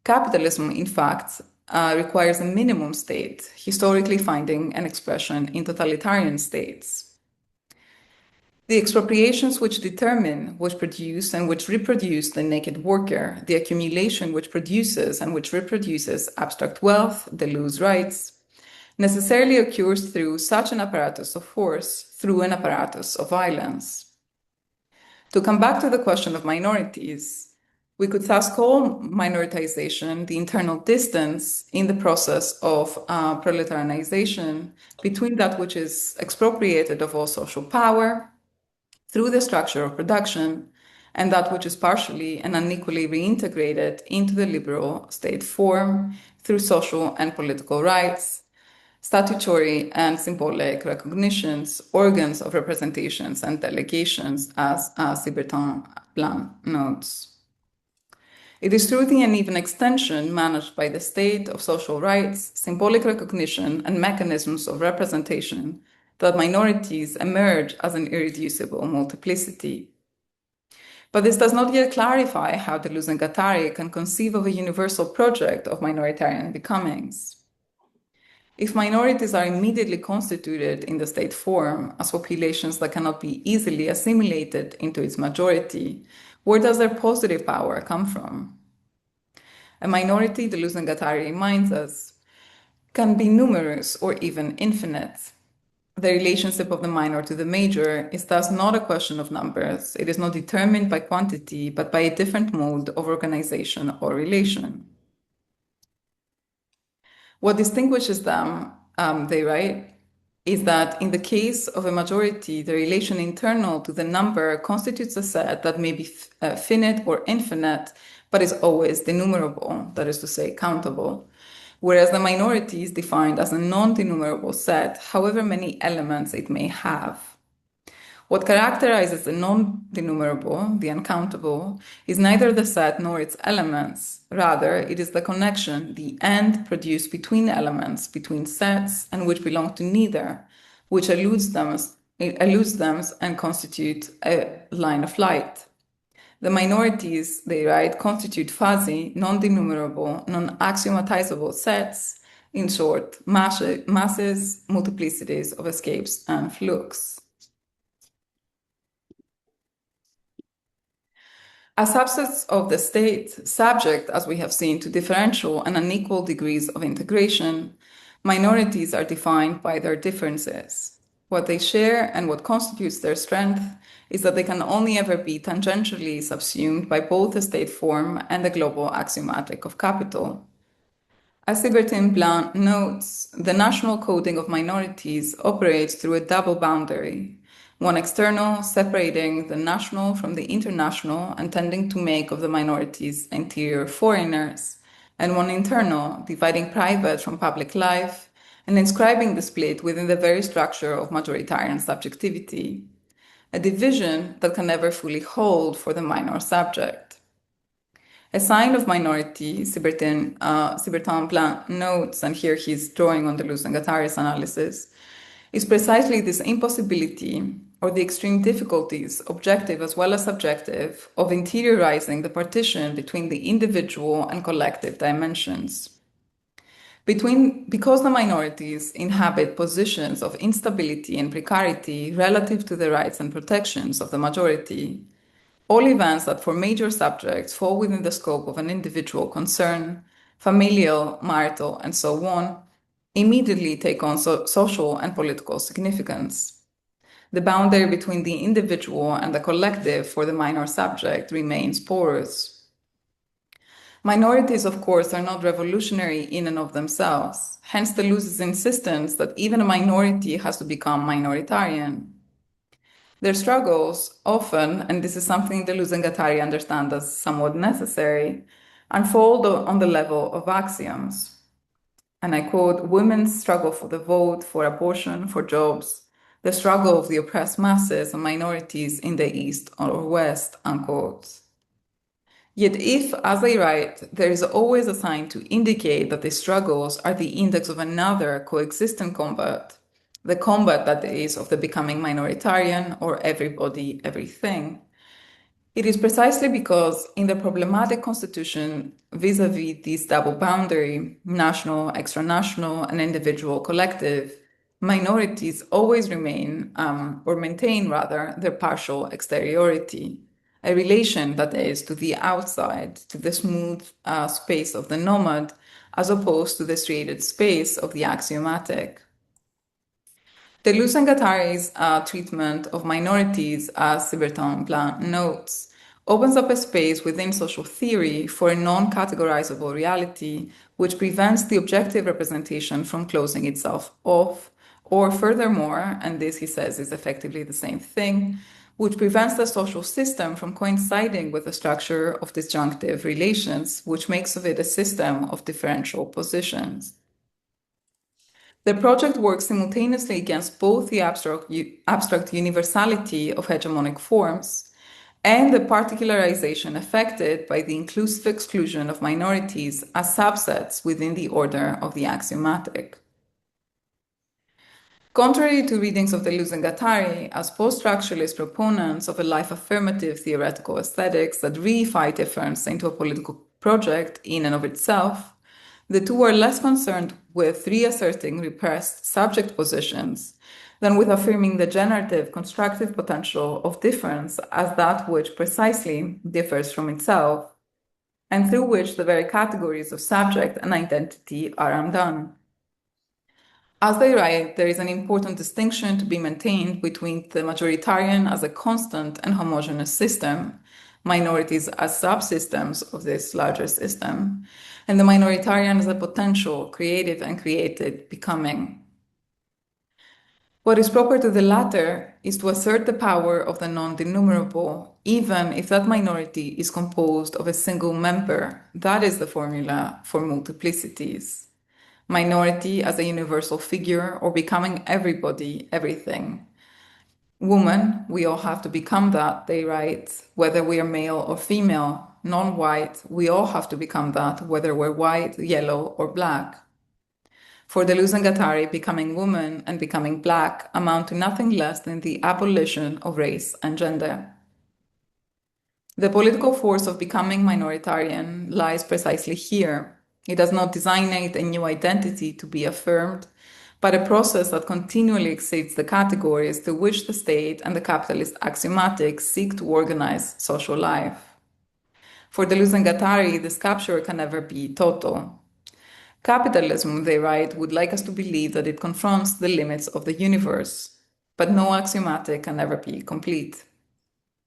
capitalism, in fact, requires a minimum state, historically finding an expression in totalitarian states. The expropriations which determine, which produce, and which reproduce the naked worker, the accumulation which produces and which reproduces abstract wealth, Deleuze writes, necessarily occurs through such an apparatus of force, through an apparatus of violence. To come back to the question of minorities, we could thus call minoritization the internal distance in the process of proletarianization between that which is expropriated of all social power through the structure of production and that which is partially and unequally reintegrated into the liberal state form through social and political rights, statutory and symbolic recognitions, organs of representations and delegations, as Sibertin Blanc notes. It is through the uneven extension managed by the state of social rights, symbolic recognition, and mechanisms of representation that minorities emerge as an irreducible multiplicity. But this does not yet clarify how Deleuze and Guattari can conceive of a universal project of minoritarian becomings. If minorities are immediately constituted in the state form as populations that cannot be easily assimilated into its majority, where does their positive power come from? A minority, Deleuze and Guattari reminds us, can be numerous or even infinite. The relationship of the minor to the major is thus not a question of numbers. It is not determined by quantity, but by a different mode of organization or relation. What distinguishes them, they write, is that in the case of a majority, the relation internal to the number constitutes a set that may be finite or infinite, but is always denumerable, that is to say, countable, whereas the minority is defined as a non-denumerable set, however many elements it may have. What characterizes the non-denumerable, the uncountable, is neither the set nor its elements. Rather, it is the connection, the end produced between elements, between sets, and which belong to neither, which eludes them and constitute a line of light. The minorities, they write, constitute fuzzy, non-denumerable, non-axiomatizable sets, in short, masses, multiplicities of escapes and flux. As subsets of the state, subject, as we have seen, to differential and unequal degrees of integration, minorities are defined by their differences. What they share and what constitutes their strength is that they can only ever be tangentially subsumed by both the state form and the global axiomatic of capital. As Libertine Blanc notes, the national coding of minorities operates through a double boundary, one external, separating the national from the international and tending to make of the minorities interior foreigners, and one internal, dividing private from public life and inscribing the split within the very structure of majoritarian subjectivity, a division that can never fully hold for the minor subject. A sign of minority, Sibertin Blanc notes, and here he's drawing on Deleuze and Guattari's analysis, is precisely this impossibility or the extreme difficulties, objective as well as subjective, of interiorizing the partition between the individual and collective dimensions. Because the minorities inhabit positions of instability and precarity relative to the rights and protections of the majority, all events that for major subjects fall within the scope of an individual concern, familial, marital, and so on, immediately take on social and political significance. The boundary between the individual and the collective for the minor subject remains porous. Minorities, of course, are not revolutionary in and of themselves, hence Deleuze's insistence that even a minority has to become minoritarian. Their struggles often, and this is something Deleuze and Guattari understand as somewhat necessary, unfold on the level of axioms. And I quote, women's struggle for the vote, for abortion, for jobs, the struggle of the oppressed masses and minorities in the East or West, unquote. Yet if, as they write, there is always a sign to indicate that these struggles are the index of another coexistent combat, the combat that is of the becoming minoritarian or everybody, everything, it is precisely because in the problematic constitution vis-a-vis this double boundary, national, extranational, and individual collective, minorities always remain, or maintain rather, their partial exteriority, a relation that is to the outside, to the smooth space of the nomad, as opposed to the striated space of the axiomatic. Deleuze and Guattari's treatment of minorities, as Sibertin Blanc notes, opens up a space within social theory for a non-categorizable reality which prevents the objective representation from closing itself off, or furthermore, and this he says is effectively the same thing, which prevents the social system from coinciding with the structure of disjunctive relations, which makes of it a system of differential positions. The project works simultaneously against both the abstract universality of hegemonic forms and the particularization affected by the inclusive exclusion of minorities as subsets within the order of the axiomatic. Contrary to readings of Deleuze and Guattari, as post-structuralist proponents of a life-affirmative theoretical aesthetics that reify difference into a political project in and of itself, the two are less concerned with reasserting repressed subject positions than with affirming the generative, constructive potential of difference as that which precisely differs from itself, and through which the very categories of subject and identity are undone. As they write, there is an important distinction to be maintained between the majoritarian as a constant and homogeneous system, minorities as subsystems of this larger system, and the minoritarian as a potential, creative and created becoming. What is proper to the latter is to assert the power of the non-denumerable, even if that minority is composed of a single member. That is the formula for multiplicities. Minority as a universal figure or becoming everybody, everything. Woman, we all have to become that, they write, whether we are male or female. Non-white, we all have to become that, whether we're white, yellow, or black. For Deleuze and Guattari, becoming woman and becoming black amount to nothing less than the abolition of race and gender. The political force of becoming minoritarian lies precisely here. It does not designate a new identity to be affirmed, but a process that continually exceeds the categories to which the state and the capitalist axiomatic seek to organize social life. For Deleuze and Guattari, this capture can never be total. Capitalism, they write, would like us to believe that it confronts the limits of the universe, but no axiomatic can ever be complete.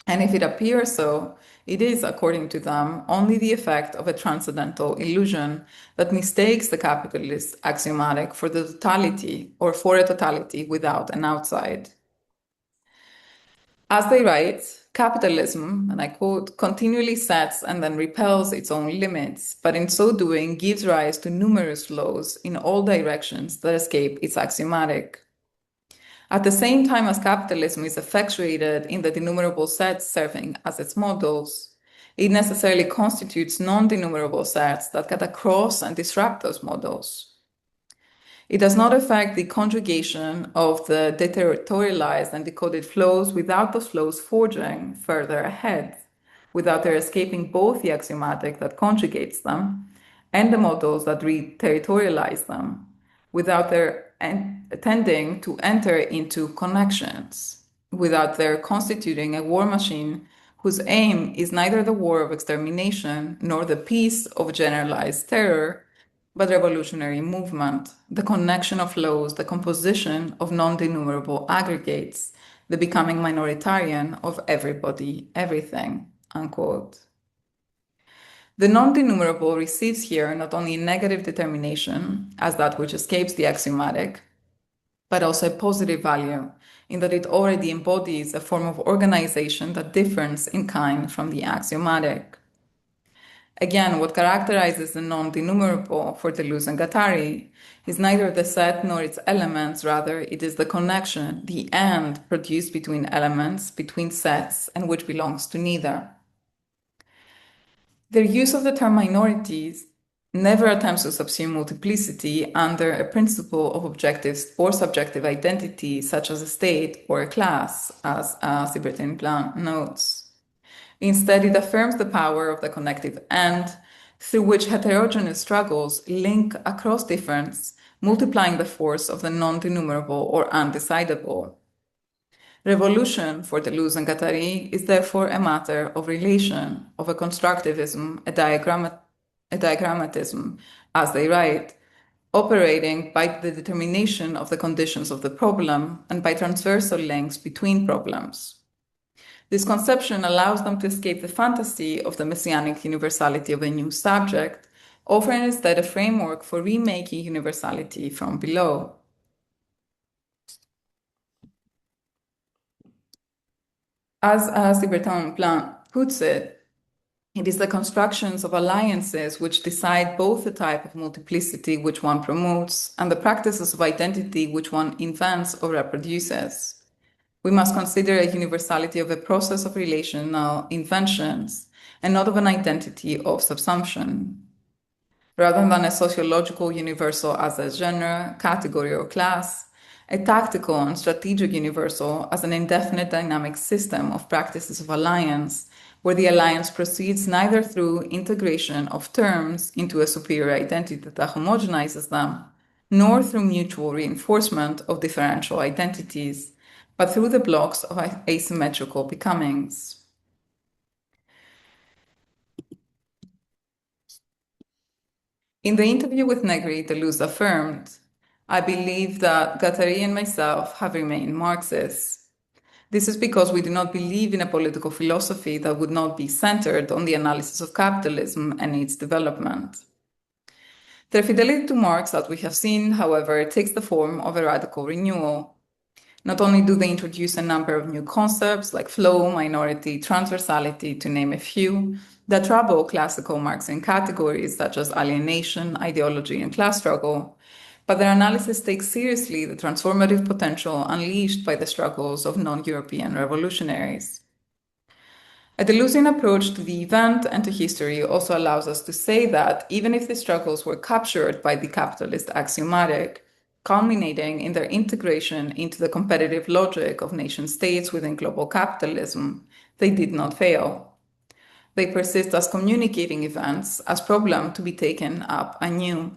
And if it appears so, it is, according to them, only the effect of a transcendental illusion that mistakes the capitalist axiomatic for the totality or for a totality without an outside. As they write, capitalism, and I quote, continually sets and then repels its own limits, but in so doing gives rise to numerous flows in all directions that escape its axiomatic. At the same time as capitalism is effectuated in the innumerable sets serving as its models, it necessarily constitutes non-denumerable sets that cut across and disrupt those models. It does not affect the conjugation of the deterritorialized and decoded flows without those flows forging further ahead, without their escaping both the axiomatic that conjugates them and the models that re-territorialize them, without their tending to enter into connections, without their constituting a war machine whose aim is neither the war of extermination nor the peace of generalized terror, but revolutionary movement, the connection of flows, the composition of non-denumerable aggregates, the becoming minoritarian of everybody, everything, unquote. The non-denumerable receives here not only negative determination as that which escapes the axiomatic, but also a positive value in that it already embodies a form of organization that differs in kind from the axiomatic. Again, what characterizes the non-denumerable for Deleuze and Guattari is neither the set nor its elements, rather it is the connection, the end produced between elements, between sets, and which belongs to neither. Their use of the term minorities never attempts to subsume multiplicity under a principle of objective or subjective identity, such as a state or a class, as Sibertin-Plan notes. Instead, it affirms the power of the connective end, through which heterogeneous struggles link across difference, multiplying the force of the non-denumerable or undecidable. Revolution for Deleuze and Guattari is therefore a matter of relation, of a constructivism, a diagrammatism, as they write, operating by the determination of the conditions of the problem and by transversal links between problems. This conception allows them to escape the fantasy of the messianic universality of a new subject, offering instead a framework for remaking universality from below. As Sibertin-Plan puts it, it is the constructions of alliances which decide both the type of multiplicity which one promotes and the practices of identity which one invents or reproduces. We must consider a universality of a process of relational inventions and not of an identity of subsumption. Rather than a sociological universal as a genre, category, or class, a tactical and strategic universal as an indefinite dynamic system of practices of alliance, where the alliance proceeds neither through integration of terms into a superior identity that homogenizes them, nor through mutual reinforcement of differential identities, but through the blocks of asymmetrical becomings. In the interview with Negri, Deleuze affirmed, "I believe that Guattari and myself have remained Marxists. This is because we do not believe in a political philosophy that would not be centered on the analysis of capitalism and its development." Their fidelity to Marx that we have seen, however, takes the form of a radical renewal. Not only do they introduce a number of new concepts like flow, minority, transversality, to name a few, that trouble classical Marxian categories such as alienation, ideology, and class struggle, but their analysis takes seriously the transformative potential unleashed by the struggles of non-European revolutionaries. A Deleuzian approach to the event and to history also allows us to say that even if the struggles were captured by the capitalist axiomatic, culminating in their integration into the competitive logic of nation-states within global capitalism, they did not fail. They persist as communicating events, as problem to be taken up anew.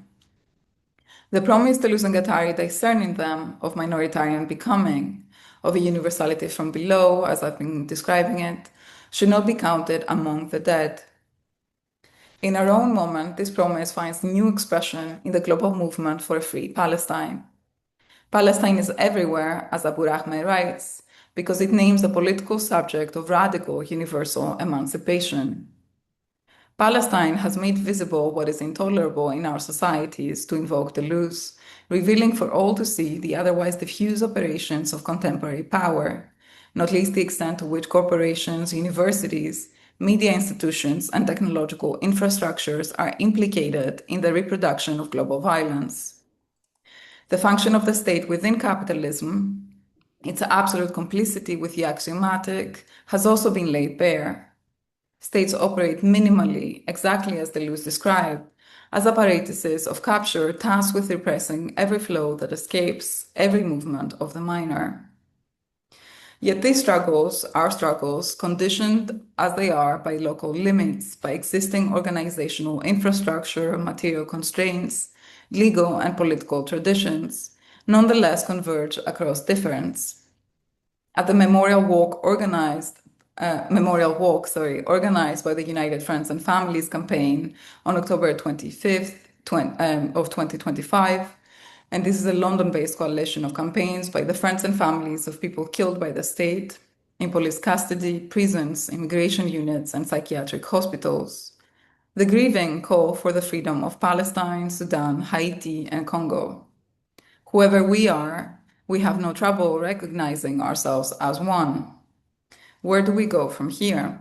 The promise Deleuze and Guattari discern in them of minoritarian becoming, of a universality from below, as I've been describing it, should not be counted among the dead. In our own moment, this promise finds new expression in the global movement for a free Palestine. Palestine is everywhere, as Abu Rahman writes, because it names the political subject of radical universal emancipation. Palestine has made visible what is intolerable in our societies, to invoke Deleuze, revealing for all to see the otherwise diffuse operations of contemporary power, not least the extent to which corporations, universities, media institutions, and technological infrastructures are implicated in the reproduction of global violence. The function of the state within capitalism, its absolute complicity with the axiomatic, has also been laid bare. States operate minimally, exactly as Deleuze described, as apparatuses of capture tasked with repressing every flow that escapes, every movement of the minor. Yet these struggles are struggles conditioned as they are by local limits, by existing organizational infrastructure, material constraints, legal and political traditions, nonetheless converge across difference. At the Memorial Walk organized by the United Friends and Families campaign on October 25th of 2025, and this is a London-based coalition of campaigns by the friends and families of people killed by the state in police custody, prisons, immigration units, and psychiatric hospitals. The grieving call for the freedom of Palestine, Sudan, Haiti, and Congo. Whoever we are, we have no trouble recognizing ourselves as one. Where do we go from here?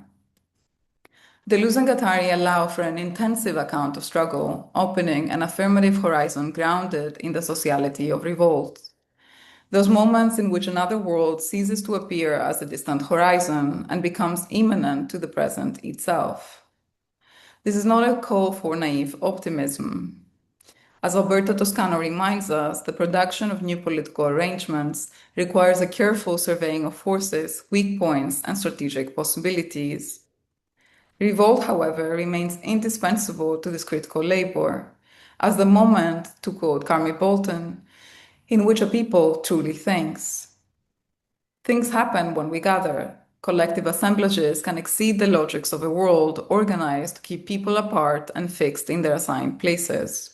Deleuze and Guattari allow for an intensive account of struggle, opening an affirmative horizon grounded in the sociality of revolt. Those moments in which another world ceases to appear as a distant horizon and becomes immanent to the present itself. This is not a call for naive optimism. As Alberto Toscano reminds us, the production of new political arrangements requires a careful surveying of forces, weak points, and strategic possibilities. Revolt, however, remains indispensable to this critical labor, as the moment, to quote Carmi Bolton, in which a people truly thinks. Things happen when we gather. Collective assemblages can exceed the logics of a world organized to keep people apart and fixed in their assigned places.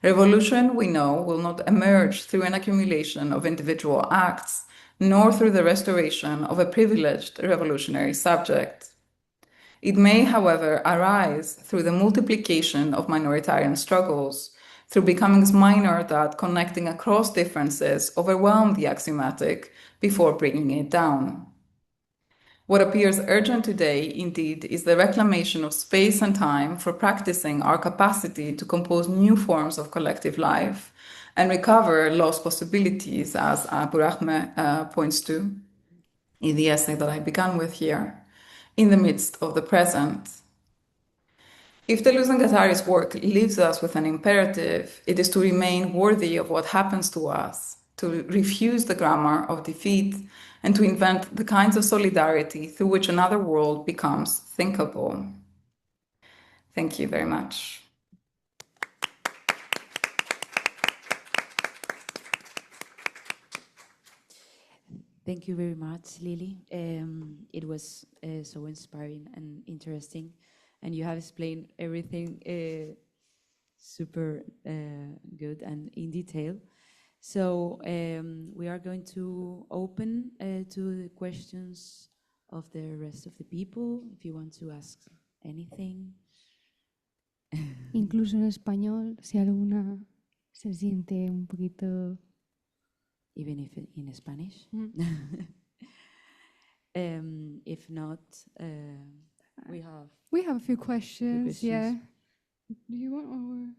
Revolution, we know, will not emerge through an accumulation of individual acts, nor through the restoration of a privileged revolutionary subject. It may, however, arise through the multiplication of minoritarian struggles, through becomings minor that, connecting across differences, overwhelm the axiomatic before bringing it down. What appears urgent today, indeed, is the reclamation of space and time for practicing our capacity to compose new forms of collective life and recover lost possibilities, as Abu Rahman points to in the essay that I began with here, in the midst of the present. If Deleuze and Guattari's work leaves us with an imperative, it is to remain worthy of what happens to us, to refuse the grammar of defeat, and to invent the kinds of solidarity through which another world becomes thinkable. Thank you very much. Thank you very much, Lily. It was so inspiring and interesting, and you have explained everything super good and in detail. So we are going to open to the questions of the rest of the people, if you want to ask anything. Incluso en español, si alguna se siente un poquito... Even if in Spanish. If not, we have a few questions. Yeah. Do you want or...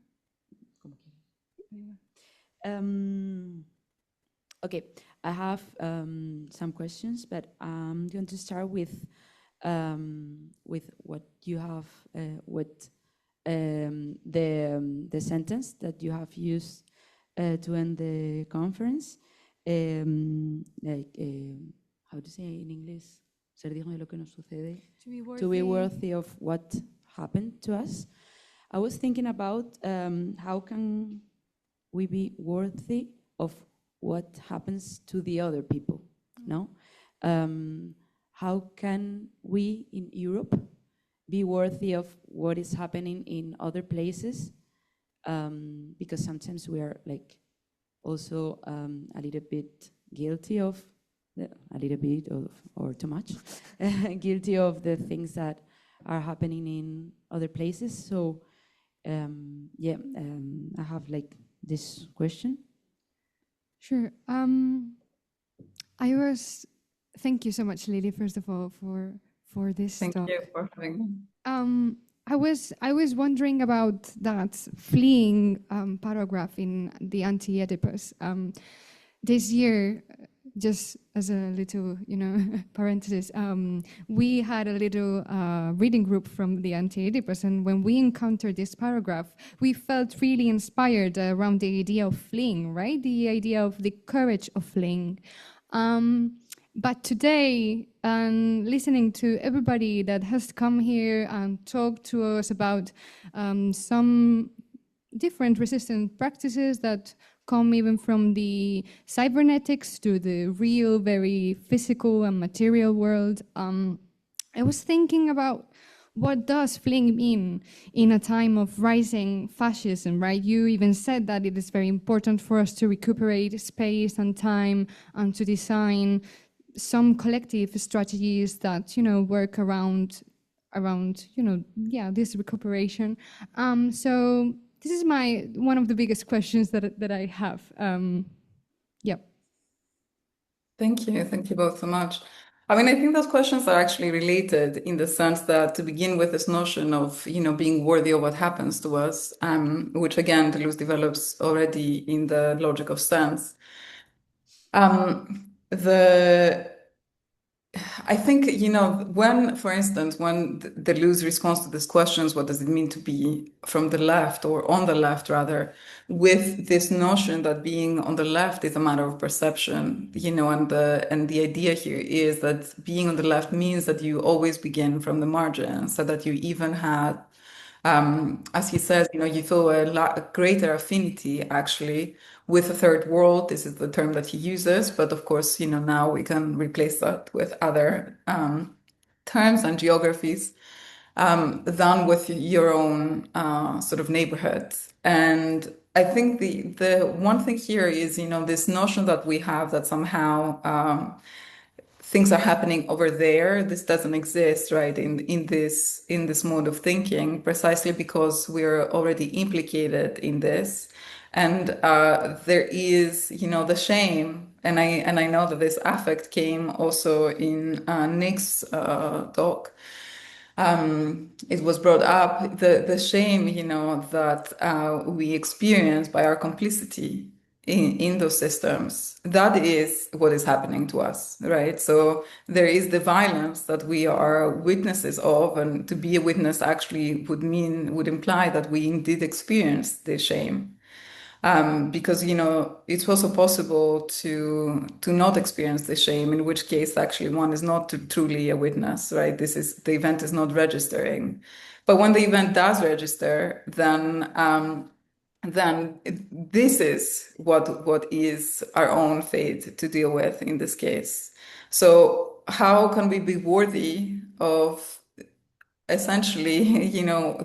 Okay, I have some questions, but I'm going to start with what you have, the sentence that you have used to end the conference. How to say in English? ser digno de lo que nos sucede, to be worthy of what happened to us. I was thinking about how can we be worthy of what happens to the other people, no? How can we in Europe be worthy of what is happening in other places? Because sometimes we are like also a little bit guilty of, or too much, guilty of the things that are happening in other places. So I have like this question. Sure. Thank you so much, Lily, first of all, for this Thank talk. you for having me. I was wondering about that fleeing paragraph in the Anti-Oedipus. This year, just as a little, parenthesis, we had a little reading group from the Anti-Oedipus, and when we encountered this paragraph, we felt really inspired around the idea of fleeing, right? The idea of the courage of fleeing. But today, listening to everybody that has come here and talked to us about some different resistant practices that come even from the cybernetics to the real, very physical and material world, I was thinking about what does fleeing mean in a time of rising fascism, right? You even said that it is very important for us to recuperate space and time and to design some collective strategies that, work around, this recuperation. So this is one of the biggest questions that I have. Thank you both so much. I mean, I think those questions are actually related in the sense that to begin with this notion of, being worthy of what happens to us, which again, Deleuze develops already in the logic of sense. I think, for instance, when Deleuze responds to these questions, what does it mean to be from the left or on the left, rather, with this notion that being on the left is a matter of perception, and the idea here is that being on the left means that you always begin from the margins, so that you even had, as he says, you feel a greater affinity actually with the third world. This is the term that he uses, but of course, now we can replace that with other terms and geographies than with your own sort of neighborhood. And I think the one thing here is, this notion that we have that somehow things are happening over there. This doesn't exist, right? In this mode of thinking, precisely because we're already implicated in this, and there is, the shame, and I know that this affect came also in Nick's talk. It was brought up the shame, that we experience by our complicity in those systems. That is what is happening to us, right? So there is the violence that we are witnesses of, and to be a witness actually would imply that we indeed experience the shame. Because it's also possible to not experience the shame, in which case actually one is not truly a witness, right? The event is not registering. But when the event does register, then this is what is our own fate to deal with in this case. So how can we be worthy of essentially,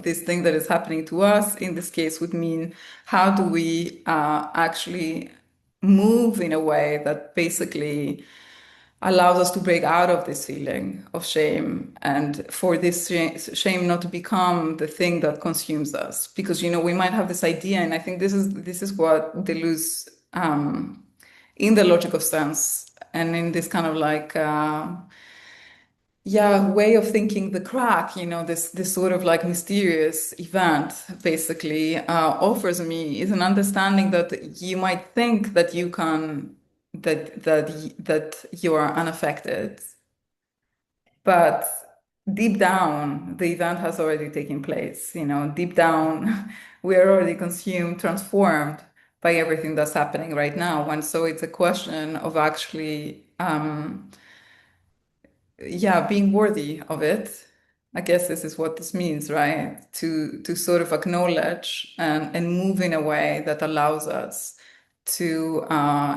this thing that is happening to us in this case would mean how do we actually move in a way that basically allows us to break out of this feeling of shame, and for this shame not to become the thing that consumes us. Because, we might have this idea, and I think this is what Deleuze, in the logic of sense, and in this kind of like way of thinking, the crack, this sort of like mysterious event basically offers me is an understanding that you might think that you can, that you are unaffected, but deep down the event has already taken place. Deep down we are already consumed, transformed by everything that's happening right now. And so it's a question of actually being worthy of it. I guess this is what this means, right? To sort of acknowledge and move in a way that allows us to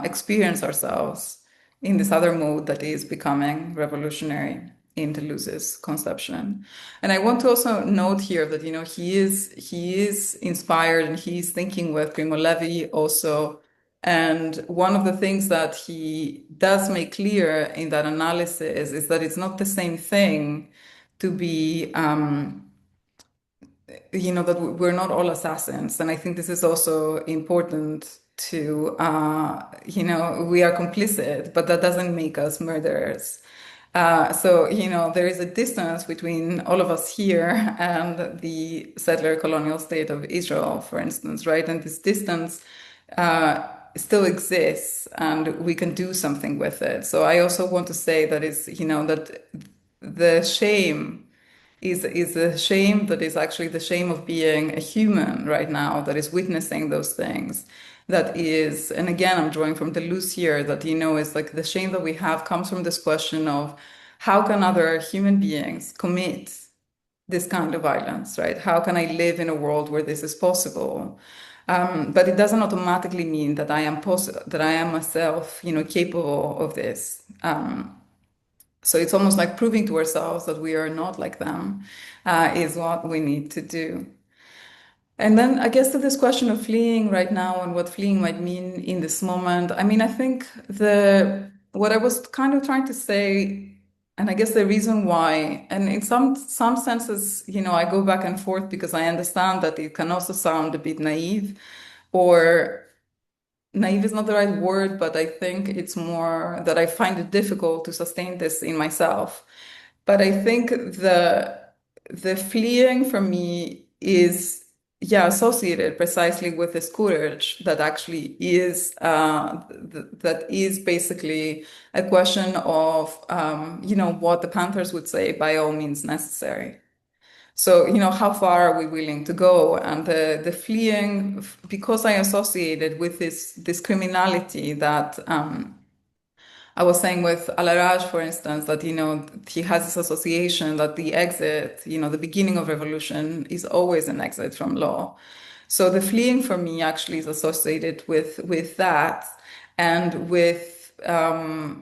experience ourselves in this other mode that is becoming revolutionary in Deleuze's conception. And I want to also note here that he is inspired and he's thinking with Primo Levi also. And one of the things that he does make clear in that analysis is that it's not the same thing to be, that we're not all assassins. And I think this is also important to, we are complicit, but that doesn't make us murderers. So, there is a distance between all of us here and the settler colonial state of Israel, for instance, right? And this distance still exists and we can do something with it. So I also want to say that that the shame is a shame that is actually the shame of being a human right now, that is witnessing those things. That is, and again, I'm drawing from Deleuze here, that, is like the shame that we have comes from this question of how can other human beings commit this kind of violence, right? How can I live in a world where this is possible? But it doesn't automatically mean that I am myself, capable of this. So it's almost like proving to ourselves that we are not like them is what we need to do. And then I guess to this question of fleeing right now and what fleeing might mean in this moment, I mean, I think what I was kind of trying to say, and I guess the reason why, and in some senses, I go back and forth because I understand that it can also sound a bit naive, or naive is not the right word, but I think it's more that I find it difficult to sustain this in myself. But I think the fleeing for me is associated precisely with this courage that actually is that is basically a question of what the Panthers would say, by all means necessary. So, how far are we willing to go? And the fleeing, because I associated with this criminality that I was saying with Alaraj, for instance, that, he has this association that the exit, the beginning of revolution is always an exit from law. So the fleeing for me actually is associated with that and with, sort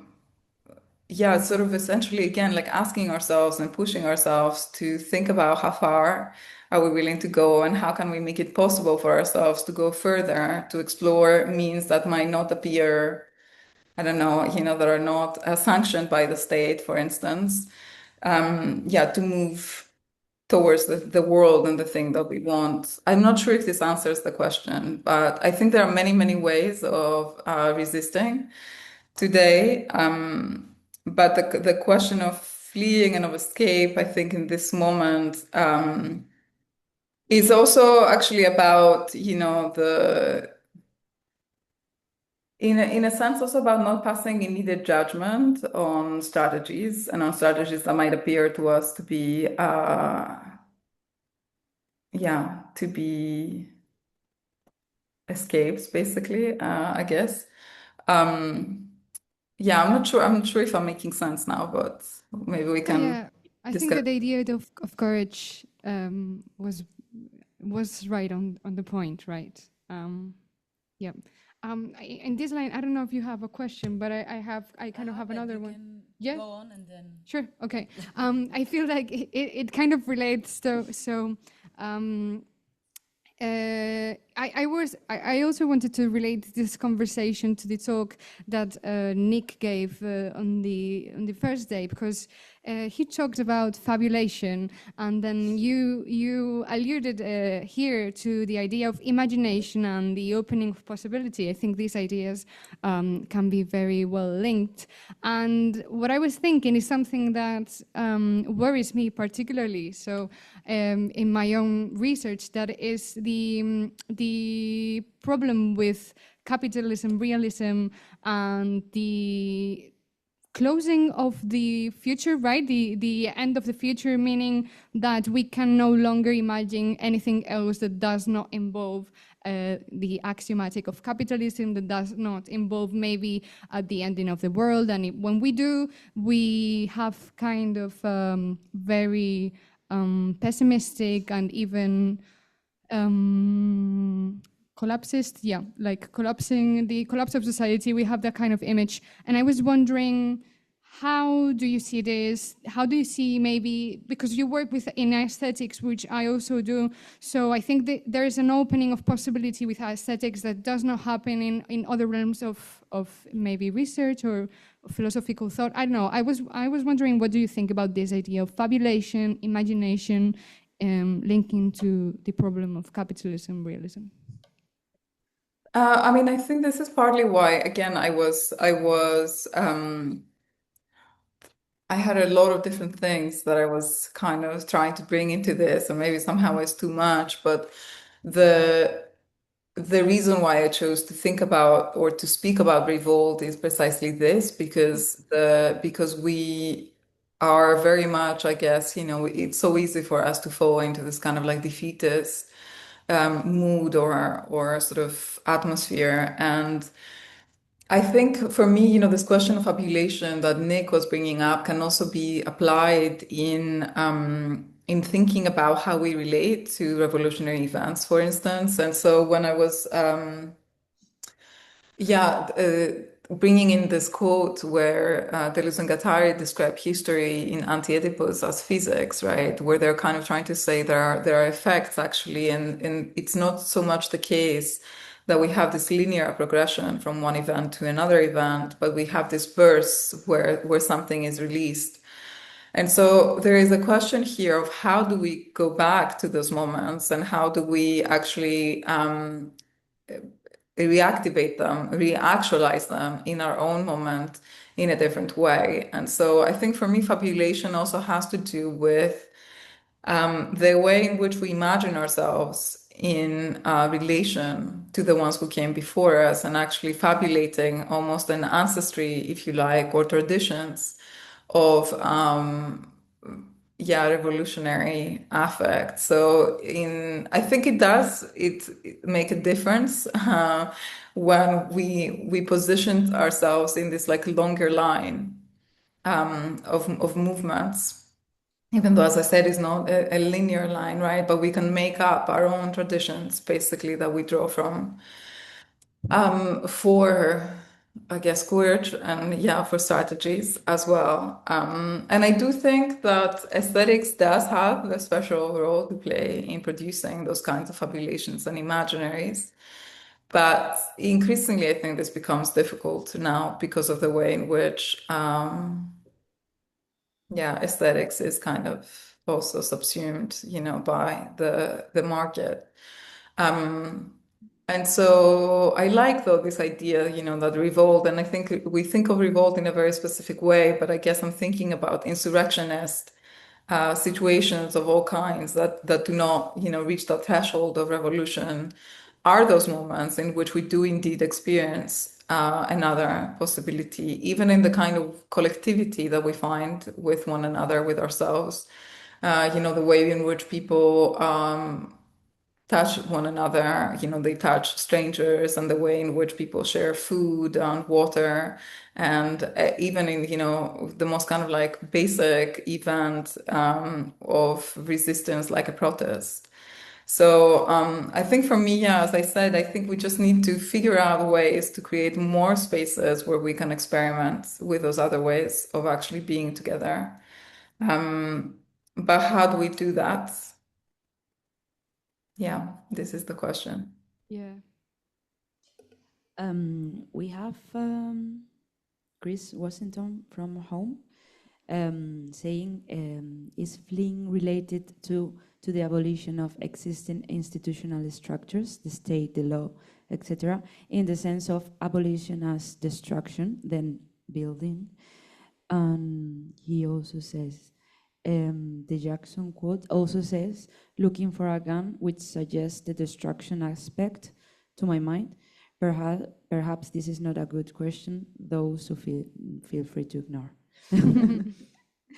of essentially, again, like asking ourselves and pushing ourselves to think about how far are we willing to go and how can we make it possible for ourselves to go further, to explore means that might not appear, I don't know, that are not sanctioned by the state, for instance. To move towards the world and the thing that we want. I'm not sure if this answers the question, but I think there are many, many ways of resisting today. But the question of fleeing and of escape, I think in this moment, is also actually about, in a sense, also about not passing immediate judgment on strategies and on strategies that might appear to us to be, escapes, basically, I guess. I'm not sure. I'm not sure if I'm making sense now, but maybe we can. Yeah, I think that the idea of courage was right on the point, right? Yeah. In this line, I don't know if you have a question, but I kind of have another one. Yeah. Go on and then. Sure. Okay. I feel like it kind of relates to I also wanted to relate this conversation to the talk that Nick gave on the first day, because he talked about fabulation, and then you alluded here to the idea of imagination and the opening of possibility. I think these ideas can be very well linked. And what I was thinking is something that worries me particularly. So in my own research, that is the problem with capitalism, realism, and the closing of the future, right? The end of the future, meaning that we can no longer imagine anything else that does not involve the axiomatic of capitalism, that does not involve maybe the ending of the world. And when we do, we have kind of very pessimistic and even collapsist, like the collapse of society. We have that kind of image. And I was wondering, how do you see this? How do you see, maybe, because you work in aesthetics, which I also do, so I think that there is an opening of possibility with aesthetics that does not happen in other realms of maybe research or philosophical thought. I don't know. I was wondering, what do you think about this idea of fabulation, imagination, linking to the problem of capitalism, realism? I mean, I think this is partly why, again, I had a lot of different things that I was kind of trying to bring into this, and maybe somehow it's too much, but the reason why I chose to think about or to speak about revolt is precisely this, because we are very much, I guess, it's so easy for us to fall into this kind of like defeatist mood or sort of atmosphere. And I think for me, this question of population that Nick was bringing up can also be applied in thinking about how we relate to revolutionary events, for instance. And so when I was bringing in this quote where Deleuze and Guattari describe history in Anti-Oedipus as physics, right? Where they're kind of trying to say there are effects actually, and it's not so much the case that we have this linear progression from one event to another event, but we have this burst where something is released. And so there is a question here of how do we go back to those moments, and how do we actually reactivate them, reactualize them in our own moment in a different way. And so I think for me, fabulation also has to do with the way in which we imagine ourselves in relation to the ones who came before us, and actually fabulating almost an ancestry, if you like, or traditions of revolutionary affect. So I think it make a difference when we positioned ourselves in this like longer line of movements. Even though, as I said, it's not a linear line, right? But we can make up our own traditions, basically, that we draw from for, I guess, queer and for strategies as well. And I do think that aesthetics does have a special role to play in producing those kinds of fabulations and imaginaries. But increasingly, I think this becomes difficult now because of the way in which aesthetics is kind of also subsumed, by the market. And so I like, though, this idea, that revolt, and I think we think of revolt in a very specific way, but I guess I'm thinking about insurrectionist situations of all kinds that do not, reach the threshold of revolution, are those moments in which we do indeed experience another possibility, even in the kind of collectivity that we find with one another, with ourselves. The way in which people touch one another, they touch strangers, and the way in which people share food and water, and even in, the most kind of like basic event of resistance, like a protest. So I think for me, as I said, I think we just need to figure out ways to create more spaces where we can experiment with those other ways of actually being together. But how do we do that? Yeah, this is the question. Yeah. We have Chris Washington from home saying, is fleeing related to the abolition of existing institutional structures, the state, the law, etc., in the sense of abolition as destruction, then building? And he also says, the Jackson quote also says, looking for a gun, which suggests the destruction aspect, to my mind, Perhaps this is not a good question, though, so feel free to ignore.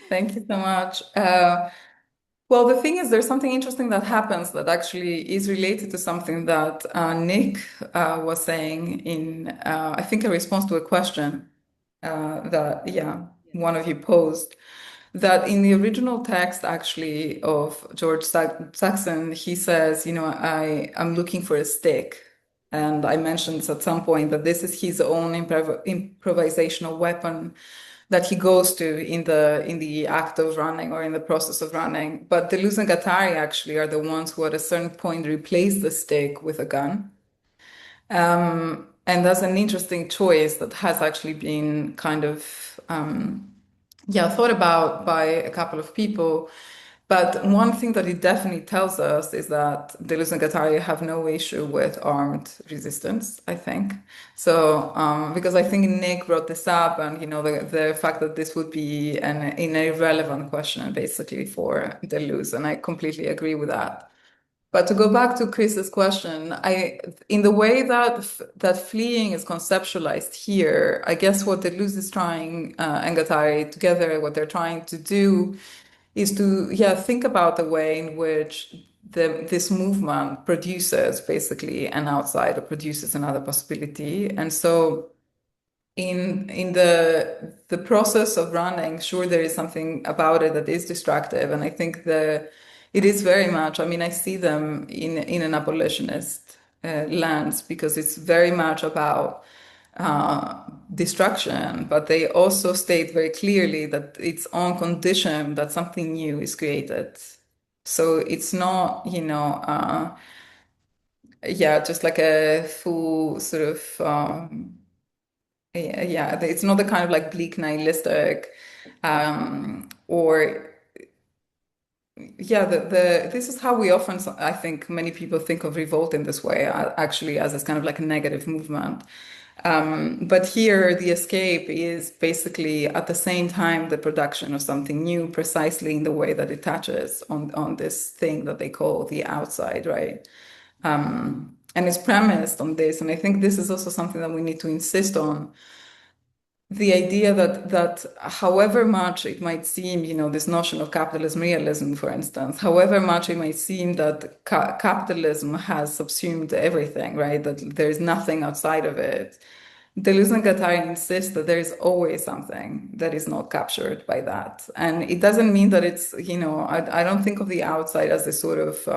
Thank you so much. Well, the thing is, there's something interesting that happens that actually is related to something that Nick was saying in, I think, a response to a question that, one of you posed. That in the original text, actually, of George Saxon, he says, I'm looking for a stick. And I mentioned at some point that this is his own improvisational weapon that he goes to in the act of running or in the process of running. But Deleuze and Guattari actually are the ones who at a certain point replace the stick with a gun. And that's an interesting choice that has actually been kind of thought about by a couple of people. But one thing that it definitely tells us is that Deleuze and Guattari have no issue with armed resistance, I think. So, because I think Nick brought this up, and the fact that this would be an irrelevant question basically for Deleuze, and I completely agree with that. But to go back to Chris's question, in the way that fleeing is conceptualized here, I guess what Deleuze is trying and Guattari together, what they're trying to do is to think about the way in which this movement produces basically an outside or produces another possibility. And so in the process of running, sure, there is something about it that is destructive, and I think it is very much. I mean, I see them in an abolitionist lens because it's very much about destruction, but they also state very clearly that it's on condition that something new is created. So it's not, just like a full sort of, it's not the kind of like bleak nihilistic, or this is how we often, I think many people think of revolt in this way, actually as this kind of like a negative movement. But here the escape is basically at the same time the production of something new, precisely in the way that it touches on this thing that they call the outside, right? And it's premised on this, and I think this is also something that we need to insist on. The idea that however much it might seem, this notion of capitalism realism, for instance, however much it might seem that capitalism has subsumed everything, right? That there is nothing outside of it. Deleuze and Guattari insist that there is always something that is not captured by that. And it doesn't mean that it's, I don't think of the outside as a sort of,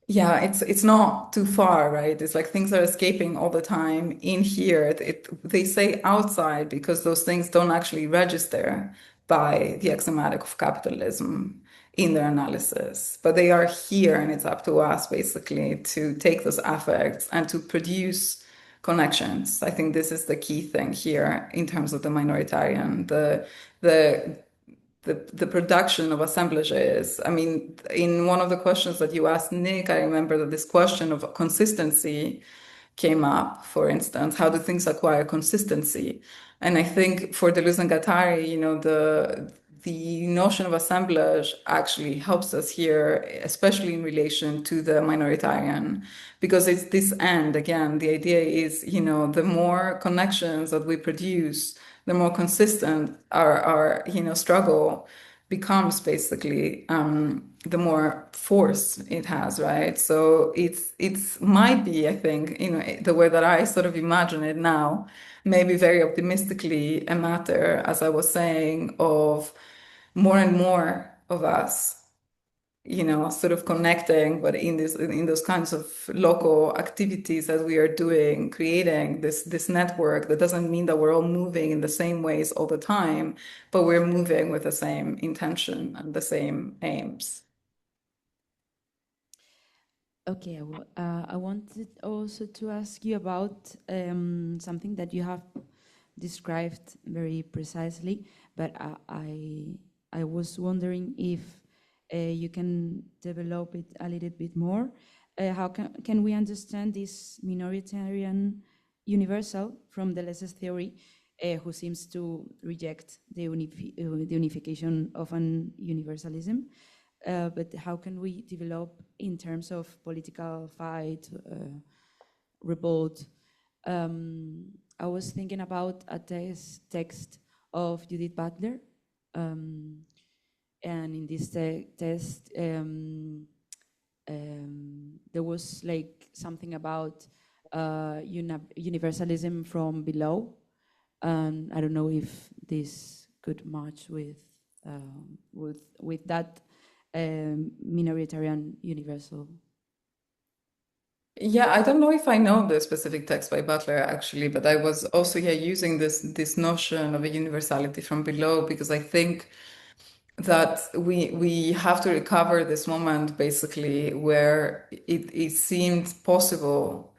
it's not too far, right? It's like things are escaping all the time in here. They say outside because those things don't actually register by the axiomatic of capitalism in their analysis, but they are here, and it's up to us basically to take those affects and to produce connections. I think this is the key thing here in terms of the minoritarian, the production of assemblages. I mean, in one of the questions that you asked Nick, I remember that this question of consistency came up, for instance. How do things acquire consistency? And I think for Deleuze and Guattari, the notion of assemblage actually helps us here, especially in relation to the minoritarian, because it's this end. Again, the idea is, the more connections that we produce, the more consistent our struggle becomes, basically, the more force it has, right? So it's might be, I think, the way that I sort of imagine it now, maybe very optimistically, a matter, as I was saying, of more and more of us, sort of connecting, but in those kinds of local activities that we are doing, creating this network. That doesn't mean that we're all moving in the same ways all the time, but we're moving with the same intention and the same aims. Okay, I wanted also to ask you about something that you have described very precisely, but I was wondering if you can develop it a little bit more. How can we understand this minoritarian universal from Deleuze's theory, who seems to reject the unification of an universalism? But how can we develop in terms of political fight, revolt, I was thinking about a text of Judith Butler, and in this text there was like something about universalism from below, and I don't know if this could match with that minoritarian universal. Yeah, I don't know if I know the specific text by Butler actually, but I was also using this notion of a universality from below, because I think that we have to recover this moment basically where it seemed possible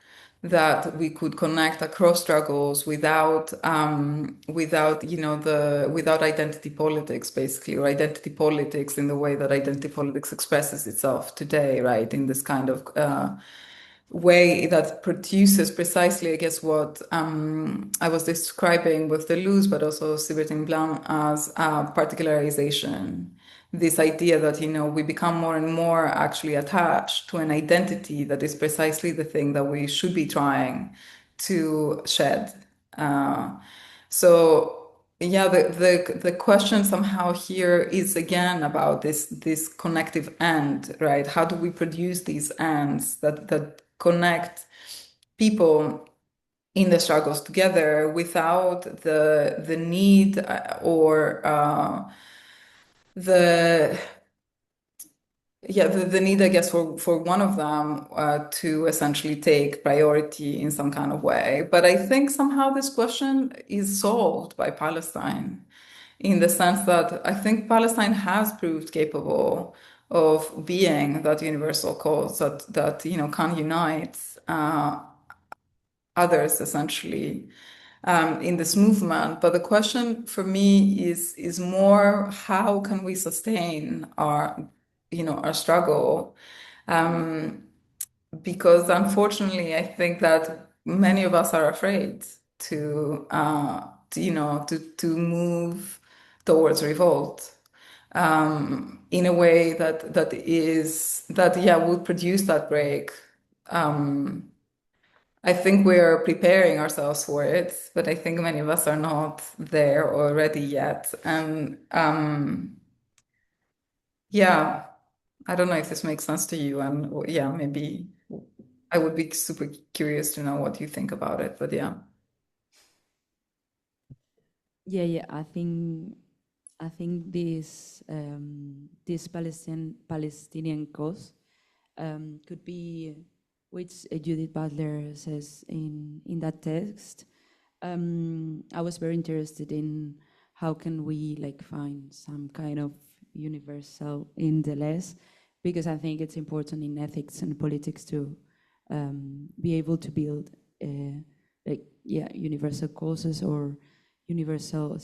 that we could connect across struggles without without identity politics basically, or identity politics in the way that identity politics expresses itself today, right? In this kind of way that produces precisely, I guess, what I was describing with Deleuze, but also Sibertin Blanc, as particularization. This idea that, we become more and more actually attached to an identity that is precisely the thing that we should be trying to shed. So yeah, the question somehow here is again about this connective end, right? How do we produce these ends that connect people in the struggles together without the need or the the need, I guess, for one of them to essentially take priority in some kind of way. But I think somehow this question is solved by Palestine, in the sense that I think Palestine has proved capable of being that universal cause that can unite others essentially in this movement. But the question for me is more, how can we sustain our struggle? Because unfortunately, I think that many of us are afraid to move towards revolt in a way that would produce that break. I think we are preparing ourselves for it, but I think many of us are not there already yet. And yeah, I don't know if this makes sense to you. And yeah, maybe I would be super curious to know what you think about it. But yeah. Yeah. I think this Palestinian cause could be, which Judith Butler says in that text. I was very interested in how can we like find some kind of universal in Deleuze, because I think it's important in ethics and politics to be able to build universal causes or universal.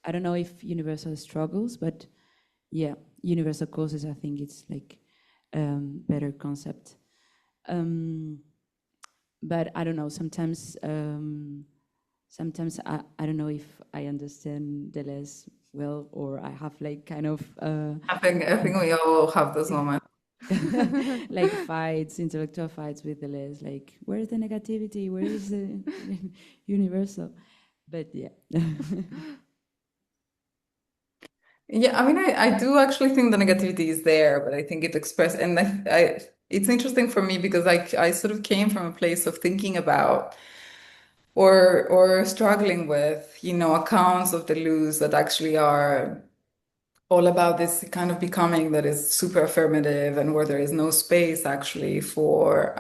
I don't know if universal struggles, but yeah, universal causes. I think it's like better concept. But I don't know. Sometimes I don't know if I understand Deleuze well, or I have like kind of I think we all have those moments. like fights, intellectual fights with Deleuze. Like, where is the negativity? Where is the universal? But yeah. Yeah, I mean, I do actually think the negativity is there, but I think it expressed, and it's interesting for me because I sort of came from a place of thinking about or struggling with, accounts of Deleuze that actually are all about this kind of becoming that is super affirmative and where there is no space actually for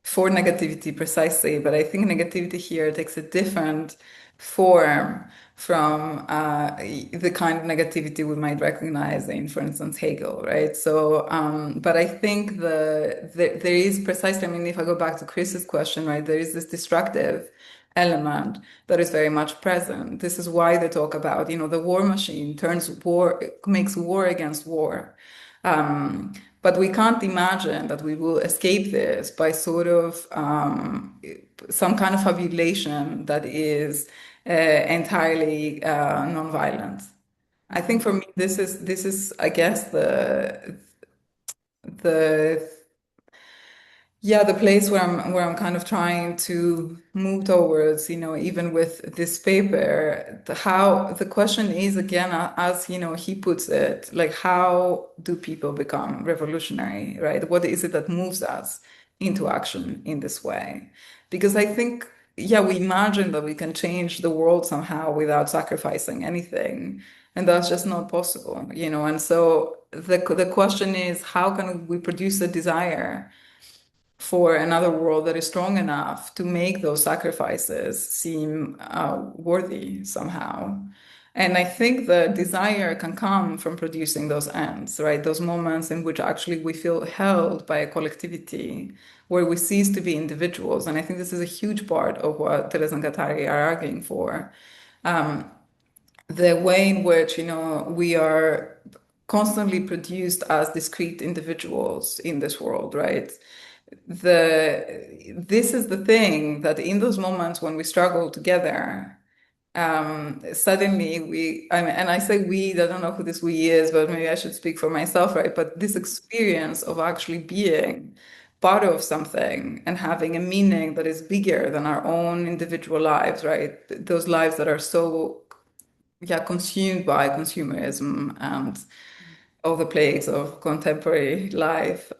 negativity precisely. But I think negativity here takes a different form from the kind of negativity we might recognize in, for instance, Hegel, right? So, but I think there is precisely, I mean, if I go back to Chris's question, right, there is this destructive element that is very much present. This is why they talk about, the war machine makes war against war. But we can't imagine that we will escape this by sort of some kind of fabulation that is entirely nonviolent. I think for me, this is, I guess, the Yeah, the place where I'm kind of trying to move towards, even with this paper, the question is again, as he puts it, like how do people become revolutionary, right? What is it that moves us into action in this way? Because I think, yeah, we imagine that we can change the world somehow without sacrificing anything, and that's just not possible. And so the question is, how can we produce a desire for another world that is strong enough to make those sacrifices seem worthy somehow. And I think the desire can come from producing those ends, right? Those moments in which actually we feel held by a collectivity, where we cease to be individuals. And I think this is a huge part of what Deleuze and Guattari are arguing for. The way in which, we are constantly produced as discrete individuals in this world, right? This is the thing that in those moments when we struggle together, suddenly and I say we, I don't know who this we is, but maybe I should speak for myself, right? But this experience of actually being part of something and having a meaning that is bigger than our own individual lives, right? Those lives that are so, yeah, consumed by consumerism and all the plagues of contemporary life.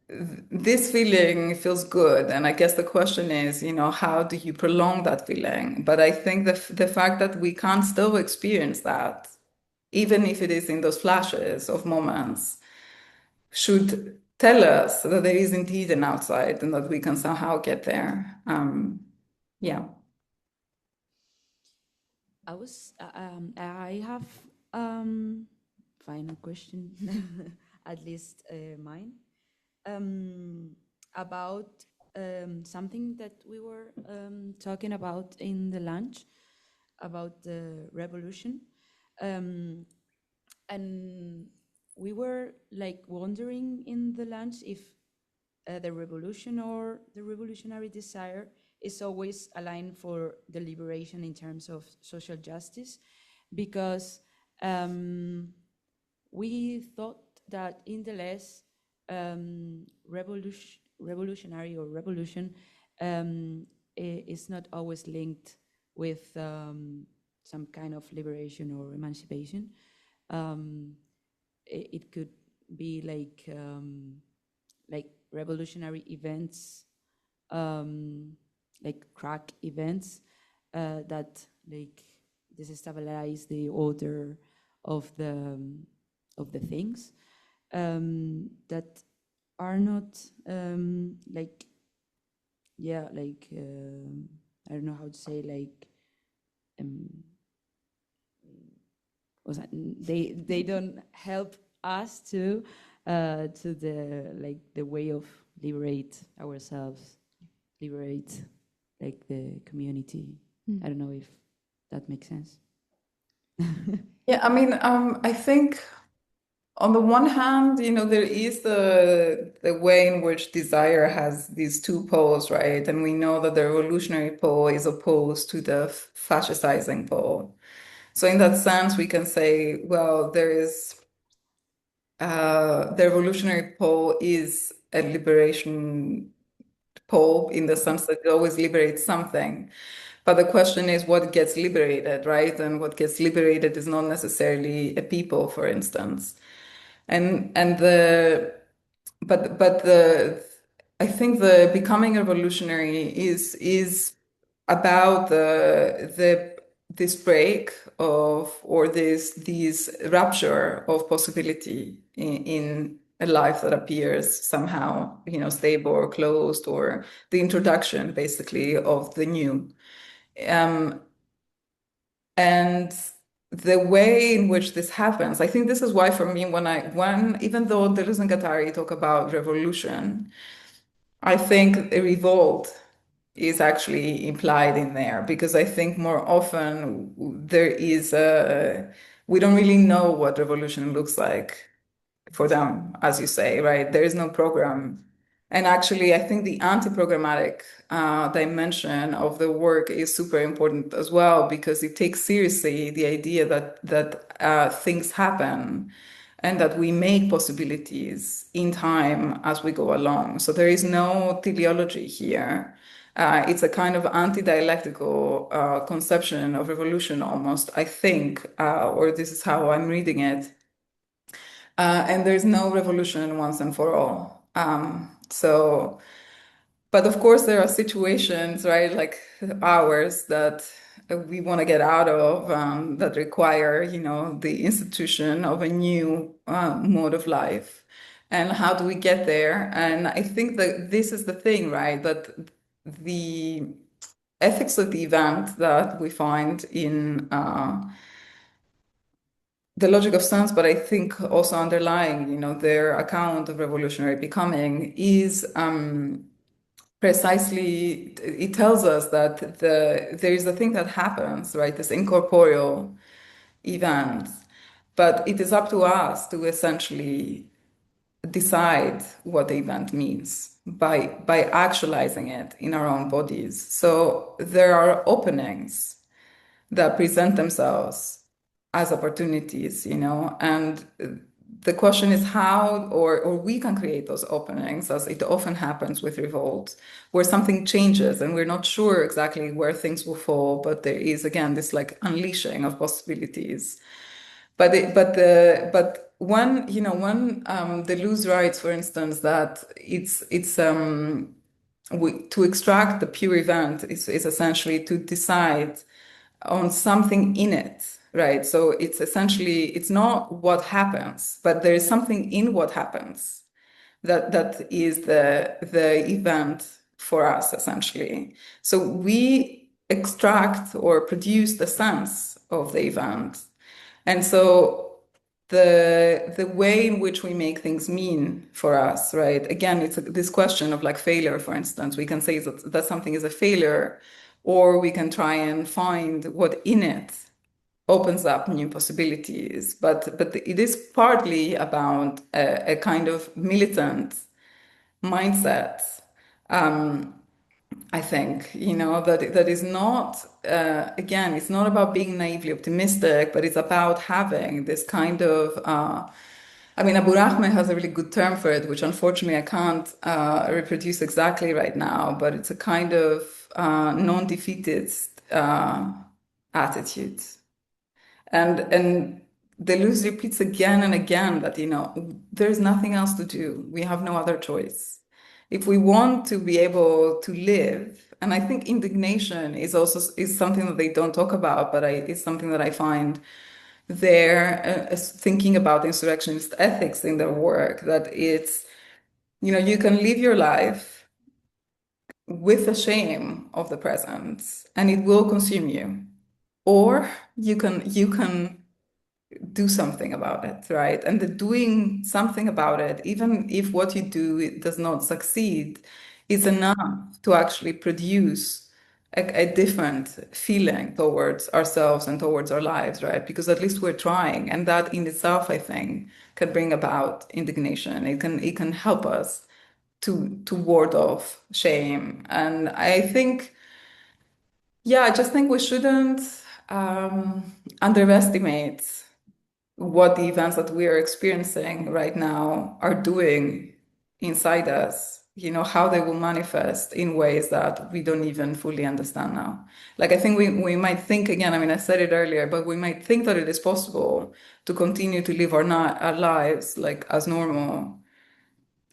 This feeling feels good, and I guess the question is, how do you prolong that feeling? But I think the fact that we can still experience that, even if it is in those flashes of moments, should tell us that there is indeed an outside and that we can somehow get there. Yeah. I have final question, at least mine, about something that we were talking about in the lunch, about the revolution. And we were like wondering in the lunch if the revolution or the revolutionary desire is always aligned for the liberation in terms of social justice, because we thought that in Deleuze, revolutionary or revolution is not always linked with some kind of liberation or emancipation. It could be like revolutionary events, like crack events that like destabilize the order of the things that are not like, yeah, like I don't know how to say, like they don't help us to the way of liberate ourselves, liberate like the community. I don't know if that makes sense. Yeah, I mean, I think on the one hand, there is the way in which desire has these two poles, right? And we know that the revolutionary pole is opposed to the fascistizing pole. So in that sense, we can say, well, there is the revolutionary pole is a liberation pole in the sense that it always liberates something. But the question is what gets liberated, right? And what gets liberated is not necessarily a people, for instance. And the but the I think the becoming a revolutionary is about this break of, or this rupture of possibility in a life that appears somehow stable or closed, or the introduction basically of the new. And the way in which this happens, I think this is why for me, when even though Deleuze and Guattari talk about revolution, I think a revolt is actually implied in there, because I think more often we don't really know what revolution looks like for them, as you say, right? There is no program. And actually, I think the anti-programmatic dimension of the work is super important as well, because it takes seriously the idea that things happen and that we make possibilities in time as we go along. So there is no teleology here. It's a kind of anti-dialectical conception of revolution almost, I think, or this is how I'm reading it. And there's no revolution once and for all. But of course, there are situations, right, like ours that we want to get out of that require, the institution of a new mode of life. And how do we get there? And I think that this is the thing, right, that the ethics of the event that we find in the logic of sense, but I think also underlying, their account of revolutionary becoming is precisely, it tells us that there is a thing that happens, right? This incorporeal event, but it is up to us to essentially decide what the event means by actualizing it in our own bodies. So there are openings that present themselves as opportunities, and the question is how or we can create those openings, as it often happens with revolt, where something changes and we're not sure exactly where things will fall, but there is again this like unleashing of possibilities. But when Deleuze writes, for instance, that to extract the pure event is essentially to decide on something in it, right? So it's essentially, it's not what happens, but there is something in what happens that is the event for us, essentially. So we extract or produce the sense of the event. And so the way in which we make things mean for us, right? Again, it's this question of like failure, for instance. We can say that something is a failure, or we can try and find what in it opens up new possibilities. But it is partly about a kind of militant mindset. I think, that is not, again, it's not about being naively optimistic, but it's about having this kind of, Abu Rahman has a really good term for it, which unfortunately I can't reproduce exactly right now, but it's a kind of non-defeatist attitude. And Deleuze repeats again and again that, there's nothing else to do. We have no other choice. If we want to be able to live, and I think indignation is something that they don't talk about, but it's something that I find they're thinking about insurrectionist ethics in their work, that it's, you can live your life with the shame of the present and it will consume you, or you can do something about it, right? And the doing something about it, even if what you do it does not succeed, is enough to actually produce a different feeling towards ourselves and towards our lives, right? Because at least we're trying, and that in itself, I think, can bring about indignation. It can help us to ward off shame. And I think, yeah, I just think we shouldn't underestimate what the events that we are experiencing right now are doing inside us, how they will manifest in ways that we don't even fully understand now. Like, I think we might think again, I said it earlier, but we might think that it is possible to continue to live our lives like as normal.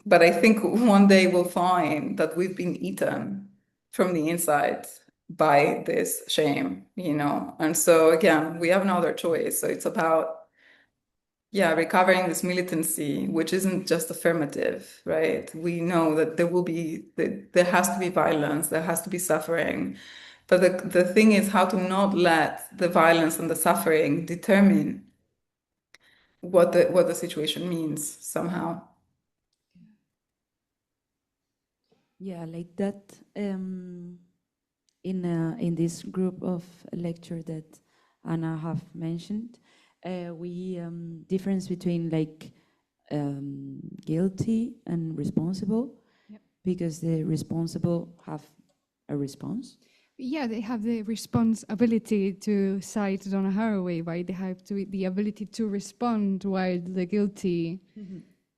But I think one day we'll find that we've been eaten from the inside by this shame, And so again, we have no other choice. So it's about recovering this militancy, which isn't just affirmative, right? We know that there has to be violence, there has to be suffering. But the thing is how to not let the violence and the suffering determine what the situation means somehow. Yeah, like that. In this group of lecture that Anna have mentioned, we difference between like guilty and responsible, Yep. because the responsible have a response. yeah, they have the responsibility to cite Donna Haraway, right? They have the ability to respond while the guilty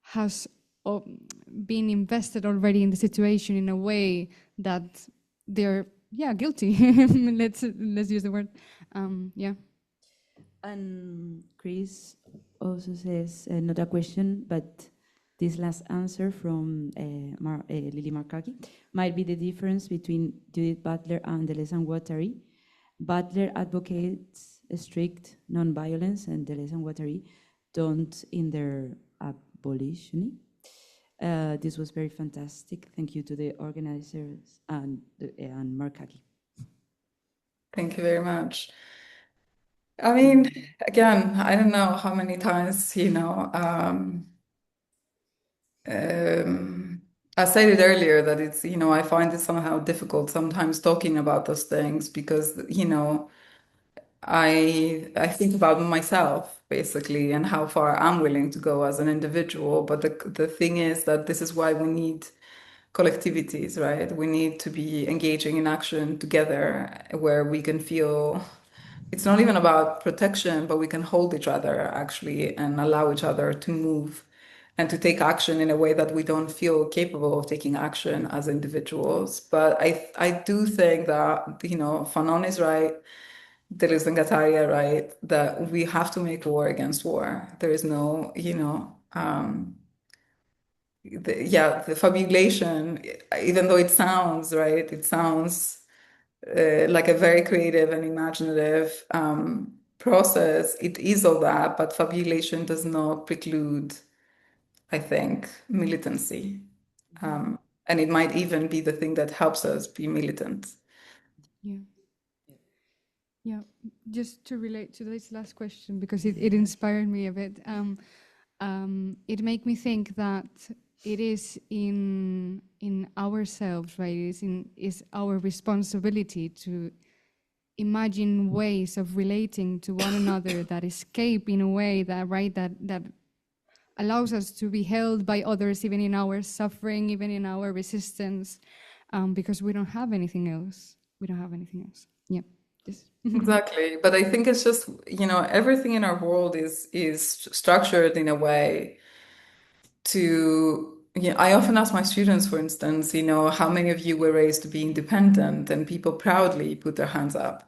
has been invested already in the situation in a way that they're guilty. let's use the word. Yeah. And Chris also says, not a question, but this last answer from Lily Markaki might be the difference between Judith Butler and Deleuze and Guattari. Butler advocates strict non-violence, and Deleuze and Guattari don't in their abolition. This was very fantastic. Thank you to the organizers and Markaki. Thank you very much. I mean, again, I don't know how many times, I said it earlier that it's, I find it somehow difficult sometimes talking about those things because, I think about myself basically and how far I'm willing to go as an individual. But the thing is that this is why we need collectivities, right? We need to be engaging in action together where we can feel it's not even about protection, but we can hold each other actually and allow each other to move and to take action in a way that we don't feel capable of taking action as individuals. But I do think that, Fanon is right, Deleuze and Guattari are right, that we have to make war against war. There is no, the fabulation, even though it sounds, right, it sounds like a very creative and imaginative process. It is all that, but fabulation does not preclude, I think, militancy. And it might even be the thing that helps us be militant. Yeah. Yeah. Just to relate to this last question, because it inspired me a bit. It made me think that it is in ourselves, right? Is our responsibility to imagine ways of relating to one another that escape in a way that, right, that allows us to be held by others, even in our suffering, even in our resistance, because we don't have anything else. We don't have anything else. Yeah. Exactly. But I think it's just, everything in our world is structured in a way to, I often ask my students, for instance, how many of you were raised to be independent? And people proudly put their hands up,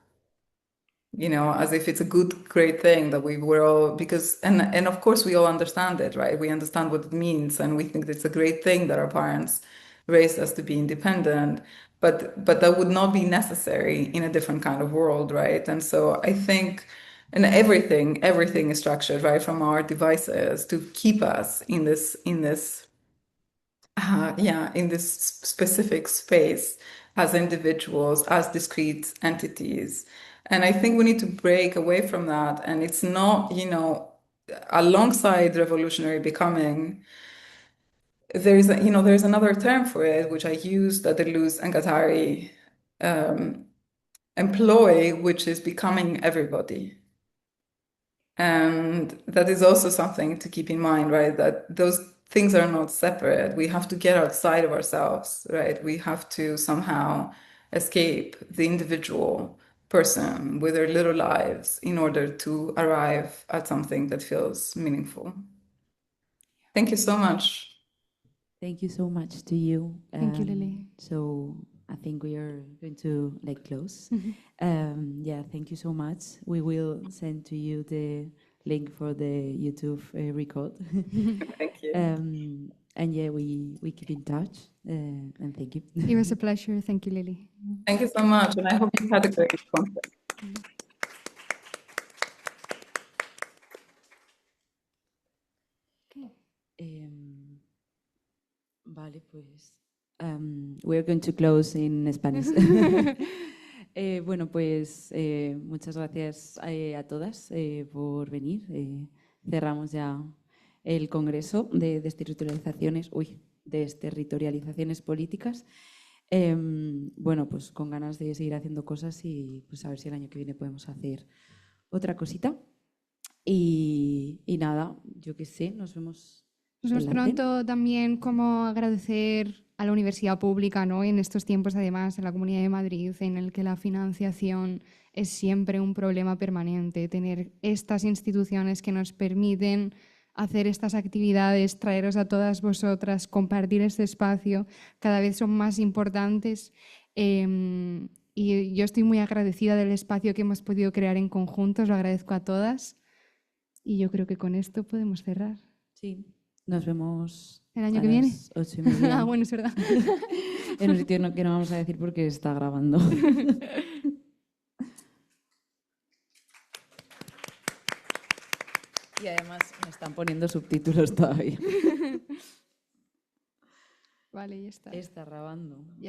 as if it's a great thing that we were all, because, and of course we all understand it, right? We understand what it means. And we think it's a great thing that our parents raised us to be independent, but that would not be necessary in a different kind of world, right? And so I think, and everything is structured, right, from our devices to keep us in this specific space as individuals, as discrete entities. And I think we need to break away from that. And it's not, alongside revolutionary becoming, there's another term for it, which I use that Deleuze and Guattari employ, which is becoming everybody. And that is also something to keep in mind, right? That those things are not separate. We have to get outside of ourselves, right? We have to somehow escape the individual person with their little lives in order to arrive at something that feels meaningful. Thank you so much. Thank you so much to you. Thank you, Lily. So I think we are going to close. Yeah, thank you so much. We will send to you the link for the YouTube record. Thank you. And yeah, we keep in touch. And thank you. It was a pleasure. Thank you, Lily. Thank you so much. And I hope you had a great conference. Vale, pues we're going to close in Spanish. Bueno, pues muchas gracias a todas por venir. Cerramos ya el Congreso de desterritorializaciones políticas. Bueno, pues con ganas de seguir haciendo cosas y pues a ver si el año que viene podemos hacer otra cosita. Y nada, yo qué sé, nos vemos. Nos vemos pronto. También como agradecer a la universidad pública, ¿no? En estos tiempos, además, en la Comunidad de Madrid, en el que la financiación es siempre un problema permanente. Tener estas instituciones que nos permiten hacer estas actividades, traeros a todas vosotras, compartir este espacio, cada vez son más importantes. Y yo estoy muy agradecida del espacio que hemos podido crear en conjunto, os lo agradezco a todas. Y yo creo que con esto podemos cerrar. Sí, nos vemos ¿El año a que viene? las 8:30. Ah, bueno, es verdad. En un sitio que no vamos a decir porque está grabando. Y además me están poniendo subtítulos todavía. Vale, ya está. Está grabando.